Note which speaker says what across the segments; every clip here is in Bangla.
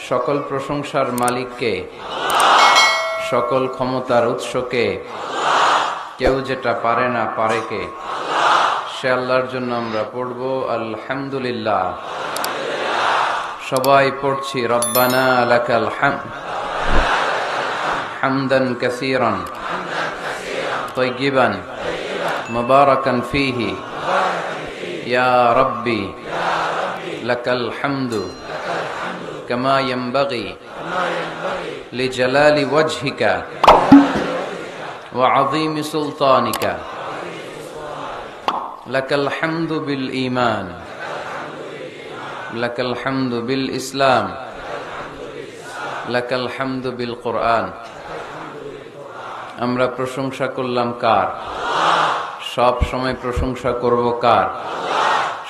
Speaker 1: সকল প্রশংসার মালিককে, সকল ক্ষমতার উৎসকে, কেউ যেটা পারে না পারে কে, সে আল্লাহর জন্য আমরা পড়ব আলহামদুলিল্লাহ। সবাই পড়ছি রব্বানা লাকাল হামদ হামদান কাসীরান তাইয়িবান মুবারাকান ফীহি ইয়া রাব্বি লাকাল হামদু কামা ইয়ানবাগি লিজালালি ওয়াজহিকা ওয়া আযীমি সুলতানিকা। লাকাল হামদু বিল ঈমান, লাকাল হামদু বিল ইসলাম, লাকাল হামদু বিল কুরআন। আমরা প্রশংসা করলাম কার? সব সময় প্রশংসা করব কার?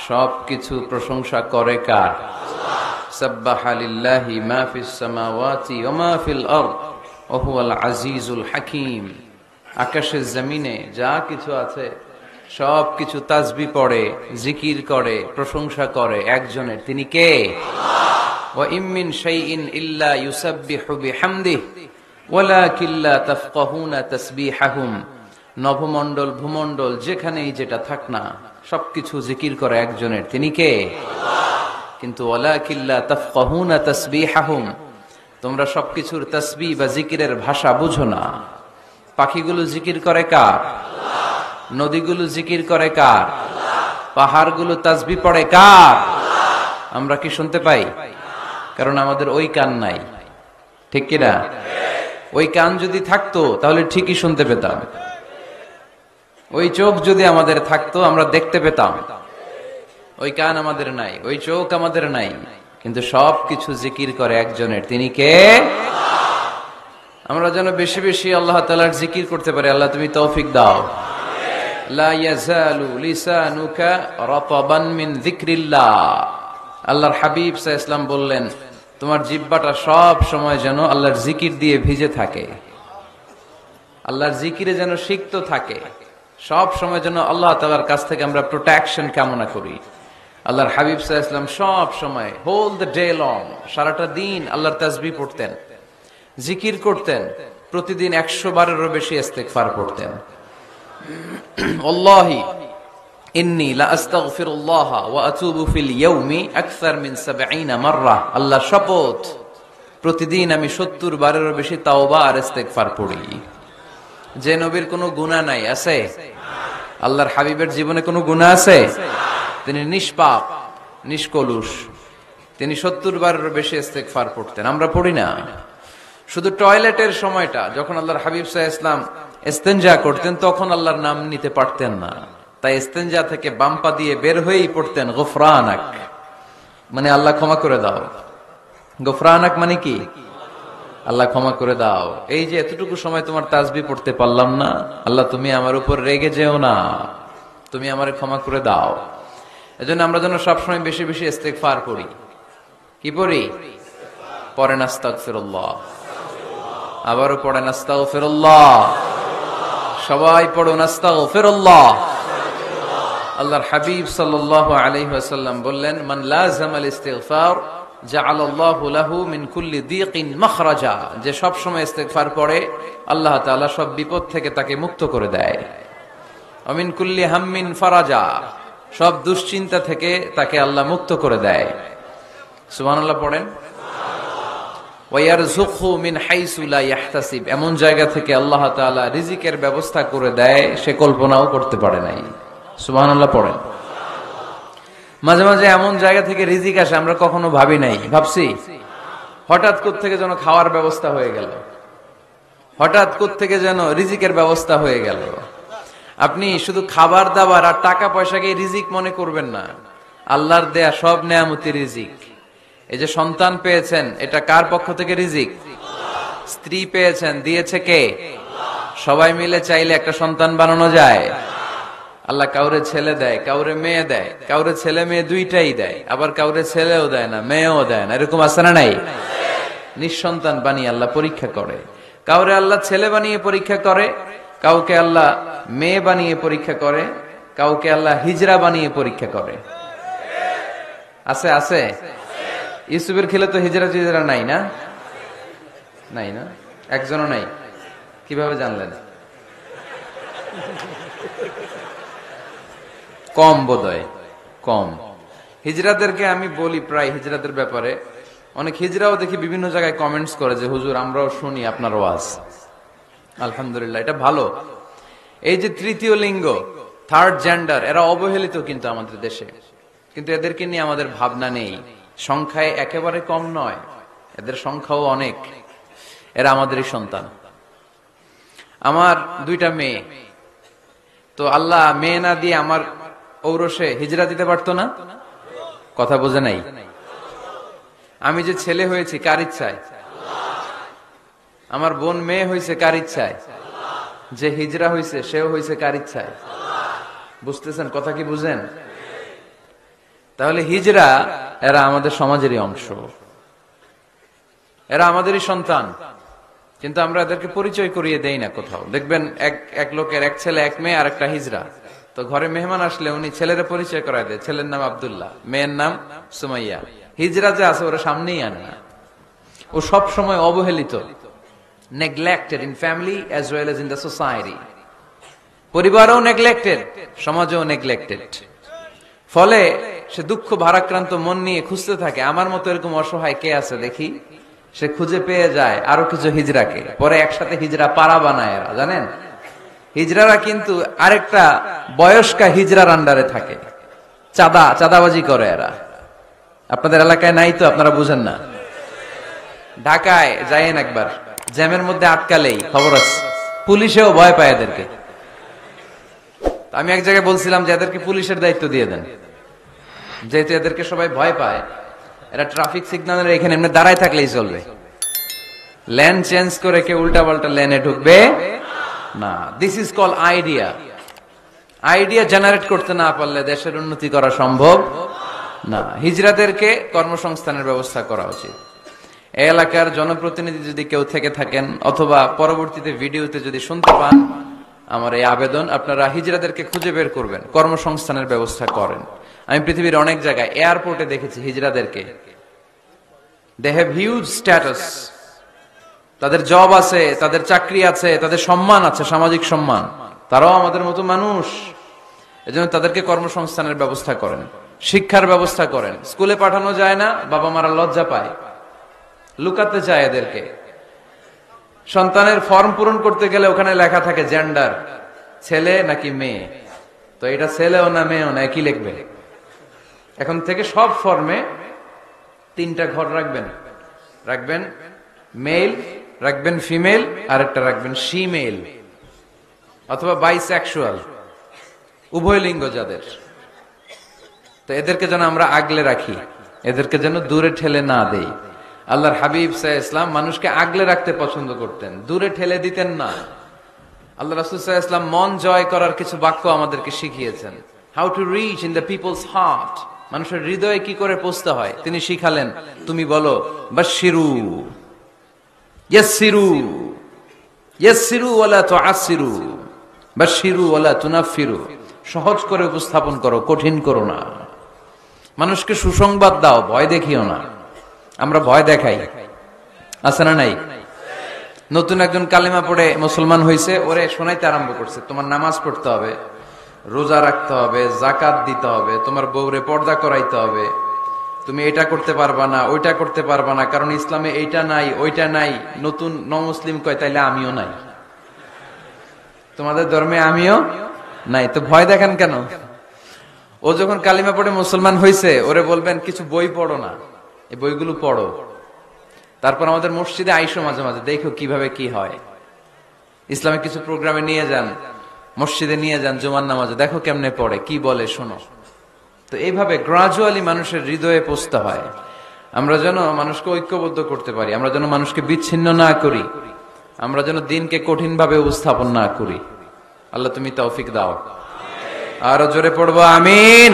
Speaker 1: সব কিছু প্রশংসা করে কার? সাব্বাহা লিল্লাহি মা ফিস সামাওয়াতি ওয়া মা ফিল আরদ ওয়া হুয়াল আজিজুল হাকীম। আকাশের জমিনে যা কিছু আছে সব কিছু তাসবিহ পড়ে, জিকির করে, প্রশংসা করে একজনের, তিনি কে? ওয়া ইম মিন শাইইন ইল্লা ইউসাব্বিহু বিহামদিহি ওয়ালাকিন লা তাফকাহুনা তাসবিহাহুম। নভমণ্ডল ভূমণ্ডল যেখানেই যেটা থাক না সবকিছু জিকির করে একজনের, তিনি কে? কিন্তু ওয়ালাকিন লা তাফকাহুনা তাসবিহাহুম, তোমরা সবকিছুর তাসবিহ বা জিকিরের ভাষা বুঝো না। পাখিগুলো জিকির করে কার? নদীগুলো জিকির করে কার? পাহাড়গুলো তাসবিহ পড়ে কার? আমরা কি শুনতে পাই? কারণ আমাদের ওই কান নাই, ঠিক কিনা? ওই কান যদি থাকতো তাহলে ঠিকই শুনতে পেতাম। ওই চোখ যদি আমাদের থাকতো আমরা দেখতে পেতাম। ওই কান আমাদের নাই, ওই চোখ আমাদের নাই, কিন্তু সব কিছু জিকির করে একজনের, তিনি কে? আমরা যেন বেশি বেশি আল্লাহ তাআলার জিকির করতে পারি। আল্লাহ তুমি তৌফিক দাও। লা ইয়াজালু লিসানুকা রাতাবান মিন যিকরিল্লাহ। আল্লাহর হাবিব সাল্লাল্লাহু আলাইহি ওয়াসাল্লাম বললেন, তোমার জিহ্বাটা সব সময় যেন আল্লাহর জিকির দিয়ে ভিজে থাকে, আল্লাহর জিকিরে যেন সিক্ত থাকে। সব সময় যেন আল্লাহ তাআলার কাছ থেকে আমরা প্রোটেকশন কামনা করি। আল্লাহর হাবিব সাল্লাল্লাহু আলাইহি ওয়াসাল্লাম সব সময় হোল দ্য ডে লং, সারাটা দিন আল্লাহর তাসবিহ পড়তেন, জিকির করতেন, প্রতিদিন 100 বারেরও বেশি ইস্তিগফার পড়তেন। আল্লাহি ইন্নী লা আস্তাগফিরুল্লাহ ওয়া আতুবু ফিল ইয়াউমি আকসার মিন 70 মাররা। আল্লাহ শপথ, প্রতিদিন আমি 70 বারেরও বেশি তাওবা আর ইস্তিগফার পড়ি। যে নবীর কোনো গুনাহ নাই, আছে? আল্লাহর হাবিবের জীবনে কোনো গুনাহ আছে? তিনি নিষ্পাপ, নিষ্কলুষ, তিনি 70 বারেরও বেশি ইস্তিগফার পড়তেন। আমরা পড়ি না। শুধু টয়লেটের সময়টা যখন আল্লাহর হাবিব সাল্লাল্লাহু আলাইহি ওয়াসাল্লাম ইস্তেনজা করতেন তখন আল্লাহর নাম নিতে পারতেন না, তাই ইস্তেনজা থেকে বাম পা দিয়ে বের হয়েই পড়তেন গফরানাক, মানে আল্লাহ ক্ষমা করে দাও। গফরানাক মানে কি? আল্লাহ ক্ষমা করে দাও। এই যে এতটুকু সময় তোমার তাসবিহ পড়তে পারলাম না, আল্লাহ তুমি আমার উপর রেগে যেও না, তুমি আমারে ক্ষমা করে দাও। এজন্য আমরা যেন সবসময় বেশি বেশি ইস্তিগফার পড়ি। কি পড়ি? পড়েন আস্তাগফিরুল্লাহ, আবারও পড়েন আস্তাগফিরুল্লাহ, সবাই পড়ুন আস্তাগফিরুল্লাহ। আল্লাহর হাবিব সাল্লাল্লাহু আলাইহি ওয়াসাল্লাম বললেন, মান লাযামাল ইস্তিগফার জাআলাল্লাহু লাহু মিন কুল্লি দীকিন মাখরাজা। যে সব সময় ইস্তিগফার পড়ে আল্লাহ তাআলা সব বিপদ থেকে তাকে মুক্ত করে দেয়। ওয়া মিন কুল্লি হাম্মিন ফারাজা, সব দুশ্চিন্তা থেকে তাকে আল্লাহ মুক্ত করে দেয়। সুবহানাল্লাহ পড়েন। ওয়ায়ারযুকহু মিন হাইসু লা ইয়াহতাসিব, এমন জায়গা থেকে আল্লাহ তাআলা রিজিকের ব্যবস্থা করে দেয় সে কল্পনাও করতে পারে নাই। সুবহানাল্লাহ পড়েন। মাঝে মাঝে এমন জায়গা থেকে রিজিক আসে আমরা কখনো ভাবি নাই, ভাবছি হঠাৎ কোত্থেকে যেন খাওয়ার ব্যবস্থা হয়ে গেল, হঠাৎ কোত্থেকে যেন রিজিকের ব্যবস্থা হয়ে গেল। আপনি শুধু খাবার দাবার আর টাকা পয়সাকে রিজিক মনে করবেন না, আল্লাহর দেয়া সব নেয়ামতি রিজিক। এই যে সন্তান পেয়েছেন এটা কার পক্ষ থেকে রিজিক? স্ত্রী পেয়েছেন, দিয়েছে কে? সবাই মিলে চাইলে একটা সন্তান বানানো যায়। আল্লাহ কাউরে ছেলে দেয়, কাউরে মেয়ে দেয়, কাউরে ছেলে মেয়ে দুইটাই দেয়, আবার কাউরে ছেলেও দেয় না, মেয়েও দেয় না, এরকম আছে না নাই? নিঃসন্তান বানিয়ে আল্লাহ পরীক্ষা করে। কাউরে আল্লাহ ছেলে বানিয়ে পরীক্ষা করে, কাউকে আল্লাহ মেয়ে বানিয়ে পরীক্ষা করে, কাউকে আল্লাহ হিজরা বানিয়ে পরীক্ষা করে। আছে আছে ইউসুফের ছেলে তো হিজরা টিজরা নাই না, নাই না, একজনও নাই। কিভাবে জানলেন? কম বোধহয়, কম। হিজরাদেরকে আমি বলি প্রায় হিজরাদের ব্যাপারে, অনেক হিজরাও দেখি বিভিন্ন জায়গায় কমেন্টস করে যে হুজুর আমরাও শুনি আপনার ওয়াজ। আলহামদুলিল্লাহ, এটা ভালো। এই যে তৃতীয় লিঙ্গ, থার্ড জেন্ডার, এরা অবহেলিত কিন্তু আমাদের দেশে, কিন্তু এদেরকে নিয়ে আমাদের ভাবনা নেই। সংখ্যায় একেবারে কম নয়, এদের সংখ্যাও অনেক। এরা আমাদেরই সন্তান। আমার দুইটা মেয়ে, তো আল্লাহ মেয়ে না দিয়ে আমার ঔরসে হিজরা দিতে পারতো না? কথা বোঝে নাই? আমি যে ছেলে হয়েছি কার ইচ্ছায়? আমার বোন মেয়ে হয়েছে কার ইচ্ছায়? যে হিজরা হয়েছে সেও হয়েছে কার ইচ্ছায়? বুঝতেছেন কথা কি? বুঝেন? তাহলে হিজরা এরা আমাদের সমাজেরই অংশ, এরা আমাদেরই সন্তান, কিন্তু আমরা এদেরকে পরিচয় করিয়ে দেই না কোথাও। দেখবেন এক লোকের এক ছেলে এক মেয়ে আর একটা হিজরা, তো ঘরে মেহমান আসলে উনি ছেলের পরিচয় করায় দেয়, ছেলের নাম আব্দুল্লাহ, মেয়ের নাম সুমাইয়া। হিজরা যে আছে ওরা সামনেই আনে না। ও সব সময় অবহেলিত, neglected in family as well as in the society. পরিবারও neglected, সমাজও neglected। ফলে সে দুঃখ ভারাক্রান্ত মন নিয়ে খুঁজতে থাকে, আমার মতো এরকম অসহায় কে আছে দেখি। সে খুঁজে পেয়ে যায় আরো কিছু হিজরাকে, পরে একসাথে হিজরা পাড়া বানায় এরা, জানেন? হিজরারা কিন্তু আরেকটা বয়স্কা হিজরার আন্ডারে থাকে, চাঁদাবাজি করে এরা। আপনাদের এলাকায় নাই তো, আপনারা বুঝেন না। ঢাকায় যাইয়েন একবার, জ্যামের মধ্যে আটকালেই খবর আছে, পুলিশেও ভয় পায় এদেরকে। আমি এক জায়গায় বলছিলাম যে এদেরকে পুলিশের দায়িত্ব দিয়ে দেন, যেহেতু এদেরকে সবাই ভয় পায়। এরা ট্রাফিক সিগন্যালের এখানে এমনি দাঁড়ায় থাকলেই চলবে, লেন চেঞ্জ করে কেউ উল্টা পাল্টা লেনে ঢুকবে না। This is call idea. Idea generate করতে না পারলে দেশের উন্নতি করা সম্ভব না। হিজরাদেরকে কর্মসংস্থানের ব্যবস্থা করা উচিত। এই এলাকার জনপ্রতিনিধি যদি কেউ থেকে থাকেন, অথবা পরবর্তীতে ভিডিওতে যদি শুনতে পান, আমার এই আবেদন, আপনারা হিজরাদেরকে খুঁজে বের করবেন, কর্মসংস্থানের ব্যবস্থা করেন। আমি পৃথিবীর অনেক জায়গায় এয়ারপোর্টে দেখেছি হিজরাদেরকে, দে হ্যাভ হিউজ স্ট্যাটাস, তাদের জব আছে, তাদের চাকরি আছে, তাদের সম্মান আছে, সামাজিক সম্মান। তারাও আমাদের মতো মানুষ, এজন্য তাদেরকে কর্মসংস্থানের ব্যবস্থা করেন, শিক্ষার ব্যবস্থা করেন। স্কুলে পাঠানো যায় না, বাবা মারা লজ্জা পায়, লুকাতে চায় এদেরকে। সন্তানের ফর্ম পূরণ করতে গেলে ওখানে লেখা থাকে জেন্ডার, ছেলে নাকি মেয়ে। তো এটা ছেলেও না মেয়েও না, কি লিখবে? এখন থেকে সব ফর্মে 3টা ঘর রাখবেন মেল, রাখবেন ফিমেল, আর একটা রাখবেন শিমেল অথবা বাইসেক্সুয়াল, উভয় লিঙ্গ যাদের। তো এদেরকে যেন আমরা আগলে রাখি, এদেরকে যেন দূরে ঠেলে না দেই। আল্লাহর হাবিব সাল্লাল্লাহু আলাইহি ওয়াসাল্লাম মানুষকে আগলে রাখতে পছন্দ করতেন, দূরে ঠেলে দিতেন না। আল্লাহ রাসূল সাল্লাল্লাহু আলাইহি ওয়াসাল্লাম মন জয় করার কিছু বাক্য আমাদেরকে শিখিয়েছেন, how to reach in the people's heart, মানুষের হৃদয়ে কি করে পৌঁছতে হয় তিনি শিখালেন। তুমি বলো বাশশিরু, ইয়াসসিরু, ইয়াসসিরু ওয়ালা তুআসসিরু, বাশশিরু ওয়ালা তুনাফফিরু, সহজ করে উপস্থাপন করো, কঠিন করো না। মানুষকে সুসংবাদ দাও, ভয় দেখিও না। আমরা ভয় দেখাই, আছে না নাই? নতুন একজন কালেমা পড়ে মুসলমান হয়েছে, ওরে শোনাইতে আরম্ভ করছে, তোমার নামাজ পড়তে হবে, রোজা রাখতে হবে, যাকাত দিতে হবে, তোমার বউরে পর্দা করাইতে হবে, তুমি এটা করতে পারবা না, ওইটা করতে পারবা না, কারণ ইসলামে এইটা নাই ওইটা নাই। নতুন মুসলিম কয় তাইলে আমিও নাই, তোমাদের ধর্মে আমিও নাই, তো ভয় দেখান কেন? ও যখন কালিমা পড়ে মুসলমান হয়েছে, ওরে বলবেন কিছু বই পড়ো না, এই বইগুলো পড়ো, তারপর আমাদের মসজিদে আইসো মাঝে মাঝে, দেখো কিভাবে কি হয়। ইসলামিক কিছু প্রোগ্রামে নিয়ে যান, মসজিদে নিয়ে যান, জুমার নামাজে, দেখো কেমনে পড়ে, কি বলে শোনো। তো এইভাবে গ্রাজুয়ালি মানুষের হৃদয়ে পৌঁছতে হয়। আমরা যেন মানুষকে ঐক্যবদ্ধ করতে পারি, আমরা যেন মানুষকে বিচ্ছিন্ন না করি, আমরা যেন দিনকে কঠিন ভাবে উপস্থাপন না করি। আল্লাহ তুমি তৌফিক দাও। আরো জোরে পড়বো আমিন।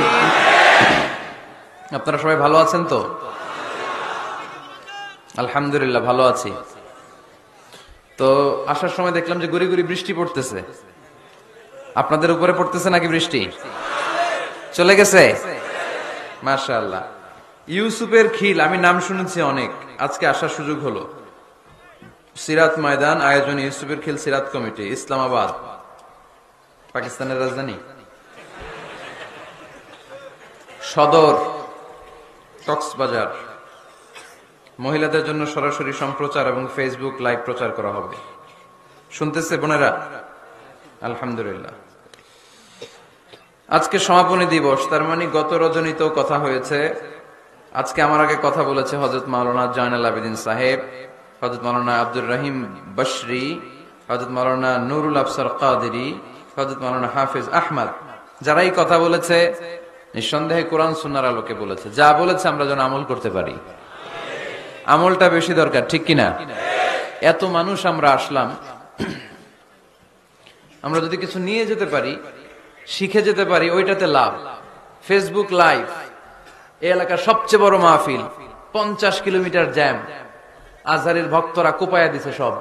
Speaker 1: আপনারা সবাই ভালো আছেন তো? আলহামদুলিল্লাহ ভালো আছি। তো আসার সময় দেখলাম যে গুড়ি গুড়ি বৃষ্টি পড়তেছে। আপনাদের উপরে পড়তেছে নাকি বৃষ্টি? চলে গেছে? মাশাআল্লাহ। ইউসুফের খিল আমি নাম শুনেছি অনেক, আজকে আসার সুযোগ হলো। সিরাত ময়দান আয়োজন ইউসুফের খিল সিরাত কমিটি, ইসলামাবাদ, পাকিস্তানের রাজধানী। সদর কক্সবাজার। মহিলাদের জন্য সরাসরি সম্প্রচার এবং ফেসবুক লাইভ প্রচার করা হবে। শুনতেছে বোনেরা? আলহামদুলিল্লাহ। আজকে সমাপনী দিবস, তার মানে গত রজনীতেও কথা হয়েছে। আজকে আমার আগে কথা বলেছে হযরত মাওলানা জয়নাল আবেদিন সাহেব, হযরত মাওলানা আব্দুর রহিম বশরি, হযরত মাওলানা নুরুল আফসার কাদেরী, হযরত মাওলানা হাফিজ আহমদ। যারাই কথা বলেছে নিঃসন্দেহে কোরআন সুন্নাহর আলোকে বলেছে। যা বলেছে আমরা যেন আমল করতে পারি। আমলটা বেশি দরকার, ঠিক কিনা? এত মানুষ আমরা আসলাম, আমরা যদি কিছু নিয়ে যেতে পারি, শিখে যেতে পারি, ওইটাতে লাভ। ফেসবুক লাইভ, এই এলাকার সবচেয়ে বড় মাহফিল, 50 কিলোমিটার জ্যাম, আজহারের ভক্তরা কোপায়া দিছে সব।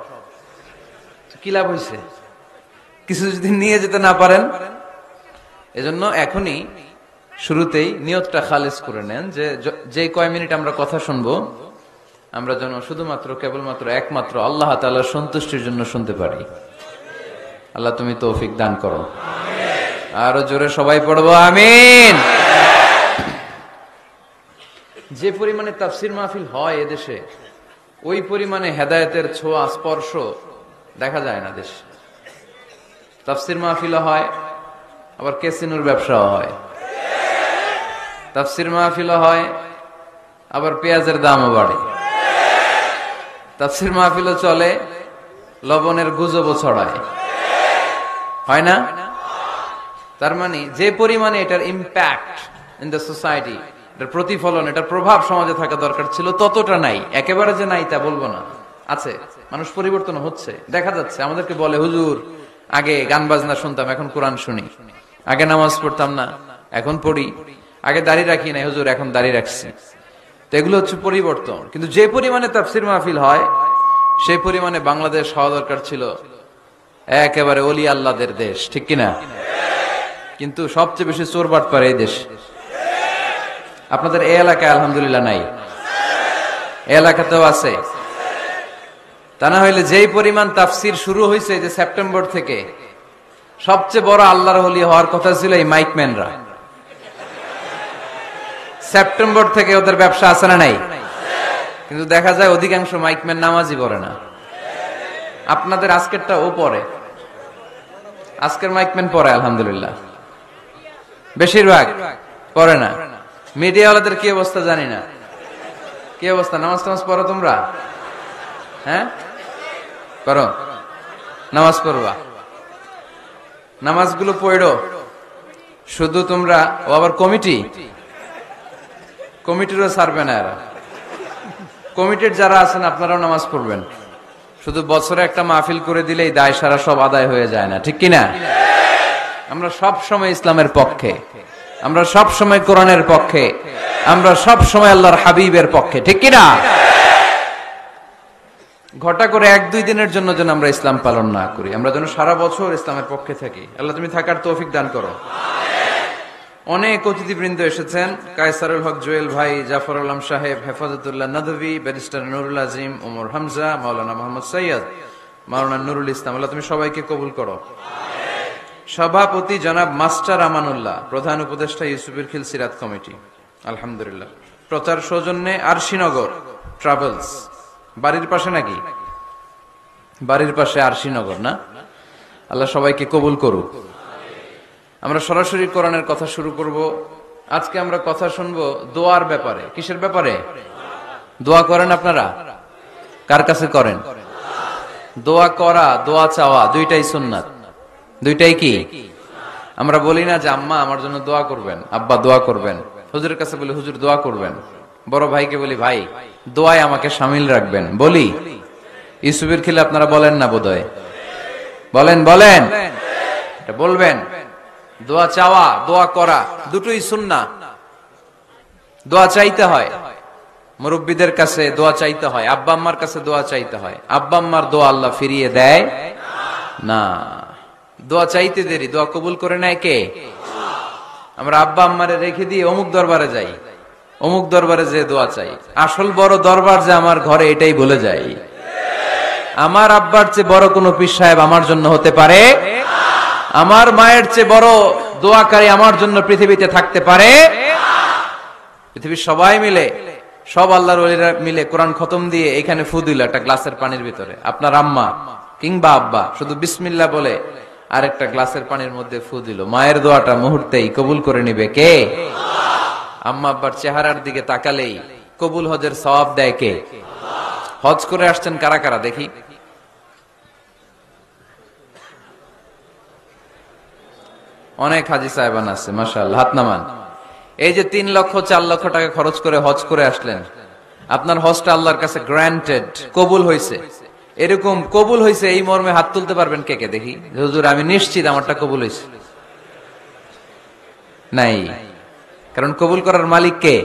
Speaker 1: কি লাভ হয়েছে? কিছু যদি নিয়ে যেতে না পারেন। এজন্য এখনই শুরুতেই নিয়তটা খালেস করে নেন যে কয় মিনিট আমরা কথা শুনবো, আমরা যেন শুধুমাত্র কেবলমাত্র একমাত্র আল্লাহ তাআলার সন্তুষ্টির জন্য শুনতে পারি। আল্লাহ তুমি তৌফিক দান করো। আরো জোরে সবাই পড়বো আমিন। যে পরিমাণে তাফসির মাহফিল হয় এদেশে, ওই পরিমাণে হেদায়েতের ছোঁয়া স্পর্শ দেখা যায় না দেশে। তাফসির মাহফিল হয়, আবার ক্যাসিনোর ব্যবসাও হয়। তাফসির মাহফিল হয়, আবার পেঁয়াজের দামও বাড়ে। তাফসির মাহফিলও চলে, লবণের গুজবও ছড়ায়, হয় না? তার মানে যে পরিমাণে এটার ইম্প্যাক্ট ইন দ্য সোসাইটি, এটার প্রতিফলন, এটার প্রভাব সমাজে থাকা দরকার ছিল, ততটা নাই। একেবারে যে নাই তা বলবো না, আছে। মানুষ পরিবর্তন হচ্ছে, দেখা যাচ্ছে। আমাদেরকে বলে, হুজুর আগে গান বাজনা শুনতাম, এখন কোরআন শুনি। আগে নামাজ পড়তাম না, এখন পড়ি। আগে দাড়ি রাখি নাই হুজুর, এখন দাড়ি রাখছি। তো এগুলো হচ্ছে পরিবর্তন। কিন্তু যে পরিমাণে তাফসির মাহফিল হয়, সেই পরিমাণে বাংলাদেশ হওয়া দরকার ছিল একেবারে ওলি আল্লাহদের দেশ, ঠিক কিনা? কিন্তু সবচেয়ে বেশি চোর বাটপার এই দেশ। আপনাদের এই এলাকায় আলহামদুলিল্লাহ নাই, এই এলাকাতেও আছে। তা না হইলে যেই পরিমাণ তাফসির শুরু হয়েছে যে সেপ্টেম্বর থেকে, সবচেয়ে বড় আল্লাহর ওলি হওয়ার কথা ছিল এই মাইকম্যানরা। সেপ্টেম্বর থেকে ওদের ব্যবসা আছে না নাই? কিন্তু দেখা যায় অধিকাংশ মাইকম্যান নামাজই পড়ে না। আপনাদের আজকেরটা ও পড়ে, আজকের মাইকম্যান পড়ে আলহামদুলিল্লাহ, বেশিরভাগ পড়ে না। মিডিয়াওয়ালাদের কি অবস্থা জানি না, কি অবস্থা? নামাজ টামাজ পড়ো তোমরা? হ্যাঁ পড়ো, নামাজ পড়বা, নামাজগুলো পড়ো। শুধু তোমরা, ও আবার কমিটিরও ছাড়বে না এরা। কমিটির যারা আছেন আপনারাও নামাজ পড়বেন। শুধু বছরে একটা মাহফিল করে দিলেই দায় সারা সব আদায় হয়ে যায় না, ঠিক কিনা? আমরা সব সময় ইসলামের পক্ষে, আমরা সব সময় কোরআনের পক্ষে, আমরা সব সময় আল্লাহর হাবিবের পক্ষে, ঠিক কিনা? ঘটা করে 1-2 দিনের জন্য যেন আমরা ইসলাম পালন না করি, আমরা যেন সারা বছর ইসলামের পক্ষে থাকি। আল্লাহ তুমি থাকার তৌফিক দান করো। অনেক অতিথিবৃন্দ এসেছেন। কায়সারুল হক জুয়েল ভাই, জাফর আলম সাহেব, হেফাজতুল্লাহ নদভী, ব্যারিস্টার নুরুল আজিম, ওমর হামজা, মাওলানা মোহাম্মদ সৈয়দ, মাওলানা নুরুল ইসলাম। আল্লাহ তুমি সবাইকে কবুল করো। সভাপতি জনাব মাস্টার আমানুল্লাহ, প্রধান উপদেষ্টা ইউসুফের খিল সিরাত কমিটি, আলহামদুলিল্লাহ। প্রচার সৌজন্যে আরশিনগর ট্রাভেলস, বাড়ির পাশে নাকি? বাড়ির পাশে আরশিনগর না? আল্লাহ সবাইকে কবুল করুক। আমরা সরাসরি কোরআনের কথা শুরু করব। আজকে আমরা কথা শুনবো দোয়ার ব্যাপারে। কিসের ব্যাপারে? দোয়া করেন আপনারা? কার কাছে করেন? দোয়া করা, দোয়া চাওয়া দুইটাই সুন্নাত। দুইটাই কি? আমরা বলি না যে আম্মা আমার জন্য দোয়া করবেন, আব্বা দোয়া করবেন। হুজুরের কাছে বলি হুজুর দোয়া করবেন। বড় ভাইকে বলি ভাই দোয়ায় আমাকে শামিল রাখবেন, বলি। ইউসুফের খিলে আপনারা বলেন না বোধহয়? বলেন বলেন, এটা বলবেন। দোয়া চাওয়া, দোয়া করা দুটোই সুন্নাহ। দোয়া চাইতে হয়, মুরব্বীদের কাছে দোয়া চাইতে হয়, আব্বা আম্মার কাছে দোয়া চাইতে হয়। আব্বা আম্মার দোয়া আল্লাহ ফিরিয়ে দেয় না। দোয়া চাইতে দেরি, দোয়া কবুল করে নেয় কে? আমরা আব্বা আম্মারে রেখে দিয়ে অমুক দরবারে যাই, অমুক দরবারে যে দোয়া চাই, আসল বড় দরবার যে আমার ঘরে এটাই ভুলে যাই। আমার আব্বার চেয়ে বড় কোন পীর সাহেব আমার জন্য হতে পারে, আমার মায়ের চেয়ে বড় দোয়াকারী আমার জন্য পৃথিবীতে থাকতে পারে। পৃথিবীর সবাই মিলে, সব আল্লাহর ওলিরা মিলে কোরআন খতম দিয়ে এখানে ফু দিল একটা গ্লাসের পানির ভিতরে, আপনার আম্মা কিংবা আব্বা শুধু বিসমিল্লাহ বলে আর একটা গ্লাসের পানির মধ্যে ফু দিল, মায়ের দোয়াটা মুহূর্তেই কবুল করে নিবে কে? আম্মা আব্বার চেহারার দিকে তাকালেই কবুল হজের সওয়াব দেয় কে? হজ করে আসছেন কারা কারা দেখি? অনেক হাজি সাহেবান আছে, মাশাআল্লাহ, হাত নামান। এই যে 3 লক্ষ 4 লক্ষ টাকা খরচ করে হজ করে আসলেন, আপনার হজটা আল্লাহর কাছে গ্রান্টেড, কবুল হয়েছে। এরকম কবুল হয়েছে এই মর্মে হাত তুলতে পারবেন কে কে দেখি? হুজুর আমি নিশ্চিত আমারটা কবুল হয়েছে। নাই, কারণ কবুল করার মালিক কে?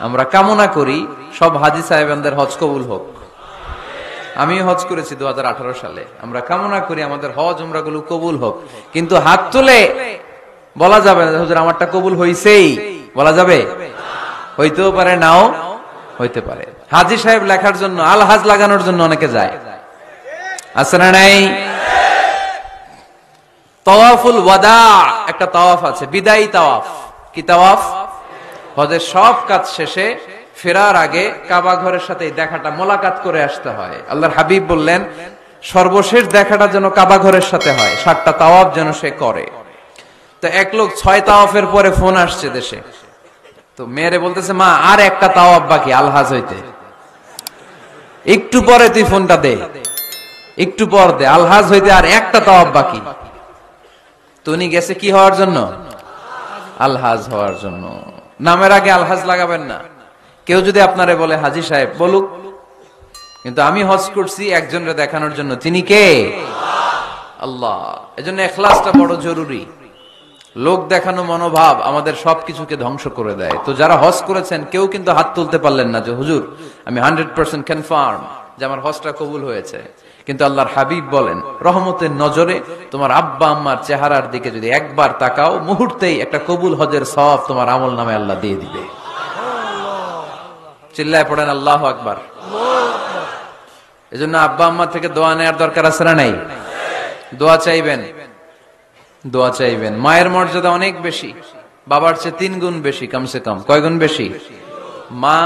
Speaker 1: আমরা কামনা করি সব হাজি সাহেবানদের হজ কবুল হোক। আমি হজ করেছি 2018 সালে। আমরা কামনা করি আমাদের হজ উমরা গুলো কবুল হোক, কিন্তু হাত তুলে বলা যাবে না হুজুর আমারটা কবুল হইছেই, বলা যাবে? হইতেও পারে, নাও হইতে পারে। হাজি সাহেব লেখার জন্য, আল হাজ লাগানোর জন্য অনেকে যায়, আছে না নাই? তাওয়াফুল ওয়াদা একটা তাওয়াফ আছে, বিদায়ী তাওয়াফ। কি তাওয়াফ? হজের সব কাজ শেষে ফেরার আগে কাবা ঘরের সাথে দেখাটা, মোলাকাত করে আসতে হয়। আল্লাহর হাবিব বললেন সর্বশেষ দেখাটা যেন কাবা ঘরের সাথে হয়, 7টা তাওয়াফ যেন সে করে। তো এক লোক 6 তাওয়াফের পরে ফোন আসছে দেশে, তো মেয়েরে বলতেছে মা আর একটা তাওয়াফ বাকি আলহাজ হইতে, একটু পরে তুই ফোনটা দে, একটু পর দে, আলহাজ হইতে আর একটা তাওয়াফ বাকি। তো উনি গেছে কি হওয়ার জন্য? আলহাজ হওয়ার জন্য। নামের আগে আলহাজ লাগাবেন না। কেউ যদি আপনারে বলে হাজি সাহেব, বলুক, কিন্তু আমি হজ করছি একজনরে দেখানোর জন্য, তিনি কে? আল্লাহ। এজন্য ইখলাসটা বড় জরুরি। লোক দেখানো মনোভাব আমাদের সবকিছুকে ধ্বংস করে দেয়। তো যারা হজ করেছেন কেউ কিন্তু হাত তুলতে পারলেন না যে হুজুর আমি 100% কনফার্ম যে আমার হজটা কবুল হয়েছে। কিন্তু আল্লাহর হাবিব বলেন রহমতের নজরে তোমার আব্বা আম্মার চেহারার দিকে যদি একবার তাকাও, মুহূর্তেই একটা কবুল হজের সওয়াব তোমার আমল নামে আল্লাহ দিয়ে দিবে। চিল্লায় পড়েন আল্লাহু আকবার। এজন্য আব্বা আম্মা থেকে দোয়া নেওয়ার দরকার আছে না নাই? দোয়া চাইবেন, দোয়া চাইবেন। মায়ের মর্যাদা অনেক বেশি, বাবার চেয়ে 3 গুণ বেশি, কমসে কম। কয় গুণ বেশি? মা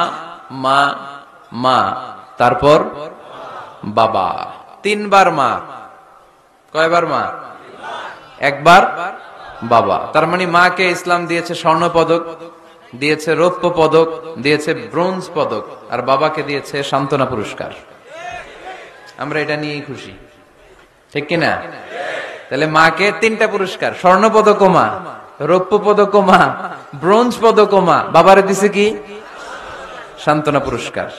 Speaker 1: মা মা, তারপর বাবা। 3 বার মা। কয়বার মা? 1 বার বাবা। তার মানে মাকে ইসলাম দিয়েছে স্বর্ণ পদক, দিয়েছে রৌপ্য পদক, দিয়েছে ব্রোঞ্জ পদক, আর বাবাকে দিয়েছে সান্ত্বনা পুরস্কার। আমরা এটা নিয়েই খুশি, ঠিক কিনা? তাহলে মাকে 3টা পুরস্কার, স্বর্ণ পদক মা, রৌপ্য পদক মা, ব্রোঞ্জ পদক মা, বাবারে দিছে কি? সান্ত্বনা পুরস্কার।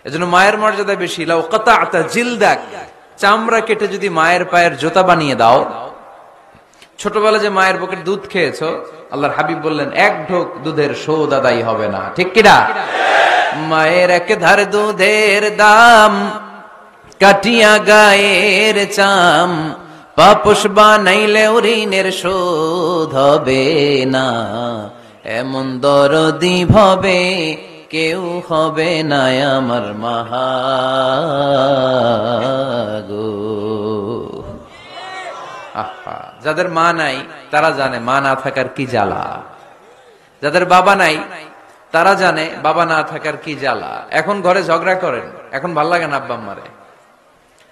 Speaker 1: এজন্য মায়ের মর্যাদা বেশি। লাউ কাতাআতা জিলদাক, চামড়া কেটে যদি মায়ের পায়ের জুতা বানিয়ে দাও। ছোটবেলা যে মায়ের বুকের দুধ খেয়েছো, আল্লাহর হাবিব বললেন 1 ঢোক দুধের শোধ আদায় হবে না, ঠিক কিনা? মায়ের এক ধার দুধের দাম, কাটিয়া গায়ের চাম, পাপোশ বানাইলে ঋণের শোধ হবে না, এমন দরদি ভবে কেউ হবে না আমার মাহাগো। যাদের মা নাই তারা জানে মা না থাকার কি জ্বালা, যাদের বাবা নাই তারা জানে বাবা না থাকার কি জ্বালা। এখন ঘরে ঝগড়া করেন, এখন ভাল লাগে না আব্বা আম্মারে,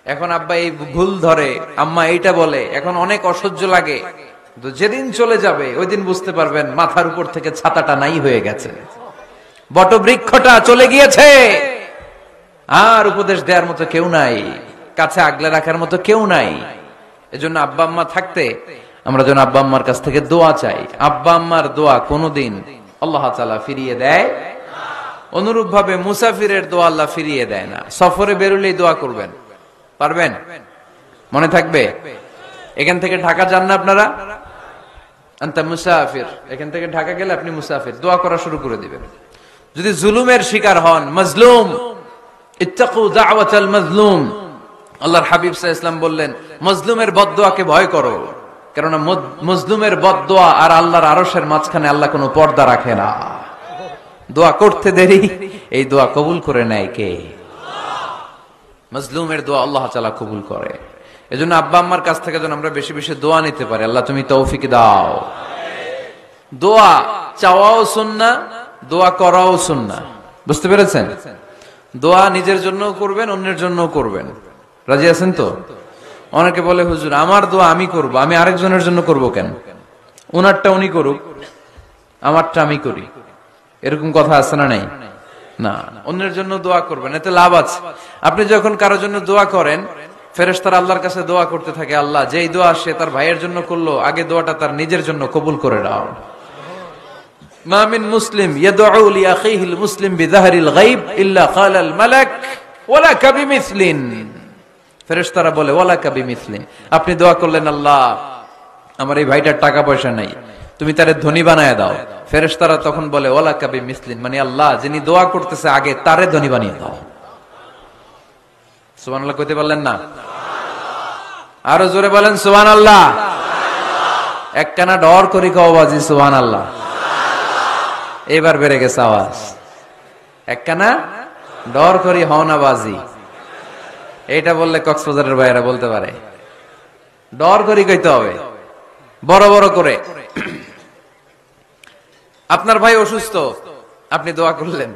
Speaker 1: এখন আব্বা এই ভুল ধরে, আম্মা এইটা বলে, এখন অনেক অসহ্য লাগে। তো যেদিন চলে যাবে ওই দিন বুঝতে পারবেন মাথার উপর থেকে ছাতাটা নাই হয়ে গেছে, বটবৃক্ষটা চলে গিয়েছে, আর উপদেশ দেওয়ার মতো কেউ নাই, কাছে আগলে রাখার মতো কেউ নাই। এজন্য আব্বা আম্মা থাকতে আমরা যেন আব্বা আম্মার কাছ থেকে দোয়া চাই। আব্বা আম্মার দোয়া কোনোদিন আল্লাহ তাআলা ফিরিয়ে দেয়। অনুরূপ ভাবে মুসাফিরের দোয়া আল্লাহ ফিরিয়ে দেয় না। সফরে বেরোলেই দোয়া করবেন, পারবেন? মনে থাকবে? এখান থেকে ঢাকা যান না আপনারা, আনতা মুসাফির, এখান থেকে ঢাকা গেলে আপনি মুসাফির, দোয়া করা শুরু করে দিবেন। যদি জুলুমের শিকার হন, মাজলুম, ইত্তাকু দাওয়াতাল মাজলুম, আল্লাহর হাবিব সাল্লাল্লাহু আলাইহি ওয়াসাল্লাম বললেন মাজলুমের বদদোয়াকে ভয় করো, কেননা মাজলুমের বদদোয়া আর আল্লাহর আরশের মাঝখানে আল্লাহ কোনো পর্দা রাখে না। দোয়া করতে দেরি, এই দোয়া কবুল করে নেয় কে? মাজলুমের দোয়া আল্লাহ তাআলা কবুল করে। এজন্য আব্বা আম্মার কাছ থেকে যেন আমরা বেশি বেশি দোয়া নিতে পারি। আল্লাহ তুমি তৌফিক দাও। দোয়া চাওয়াও সুন্নাহ, দোয়া করাও সুন্নাহ। বুঝতে পেরেছেন? দোয়া নিজের জন্য করবেন, অন্যের জন্য করবেন। রাজি আছেন তো? অনেকে বলে হুজুর আমার দোয়া আমি করব, আমি আরেকজনের জন্য করব কেন? ওনারটা উনি করুক, আমারটা আমি করি, এরকম কথা আছে না নাই? না, অন্যের জন্য দোয়া করবেন, এতে লাভ আছে। আপনি যখন কারোর জন্য দোয়া করেন, ফেরেশতারা আল্লাহর কাছে দোয়া করতে থাকে, আল্লাহ যেই দোয়া সে তার ভাইয়ের জন্য করলো, আগে দোয়াটা তার নিজের জন্য কবুল করে দাও। মা মিন মুসলিম ইয়াদউ লিআখিহিল মুসলিম বিযাহরিল গায়ব ইল্লা ক্বালাল মালাক ওয়ালাকা বিমিসলিন। ফেরেশতারা বলে ওয়ালাকা বিমিসলিন, আপনি দোয়া করলেন আল্লাহ আমার এই ভাইটার টাকা পয়সা নাই, তুমি তারে ধনী বানায় দাও। ফেরেশতারা তখন বলে ওয়ালাকা বিমিসলিন, মানে আল্লাহ যিনি দোয়া করতেছে আগে তারে ধনী বানিয়ে দাও। সুবহানাল্লাহ কইতে পারলেন না? আরো জোরে বলেন সুবহানাল্লাহ। একখানা ডর করি কও বাজি সুবহানাল্লাহ। এবার বেড়ে গেছে আওয়াজ। একখানা ডর করি হও না বাজি, এইটা বললে কক্সবাজারের ভাইয়েরা বলতে পারে। ডর করি কইতে হবে বড় বড় করে। আপনার ভাই অসুস্থ, আপনি দোয়া করলেন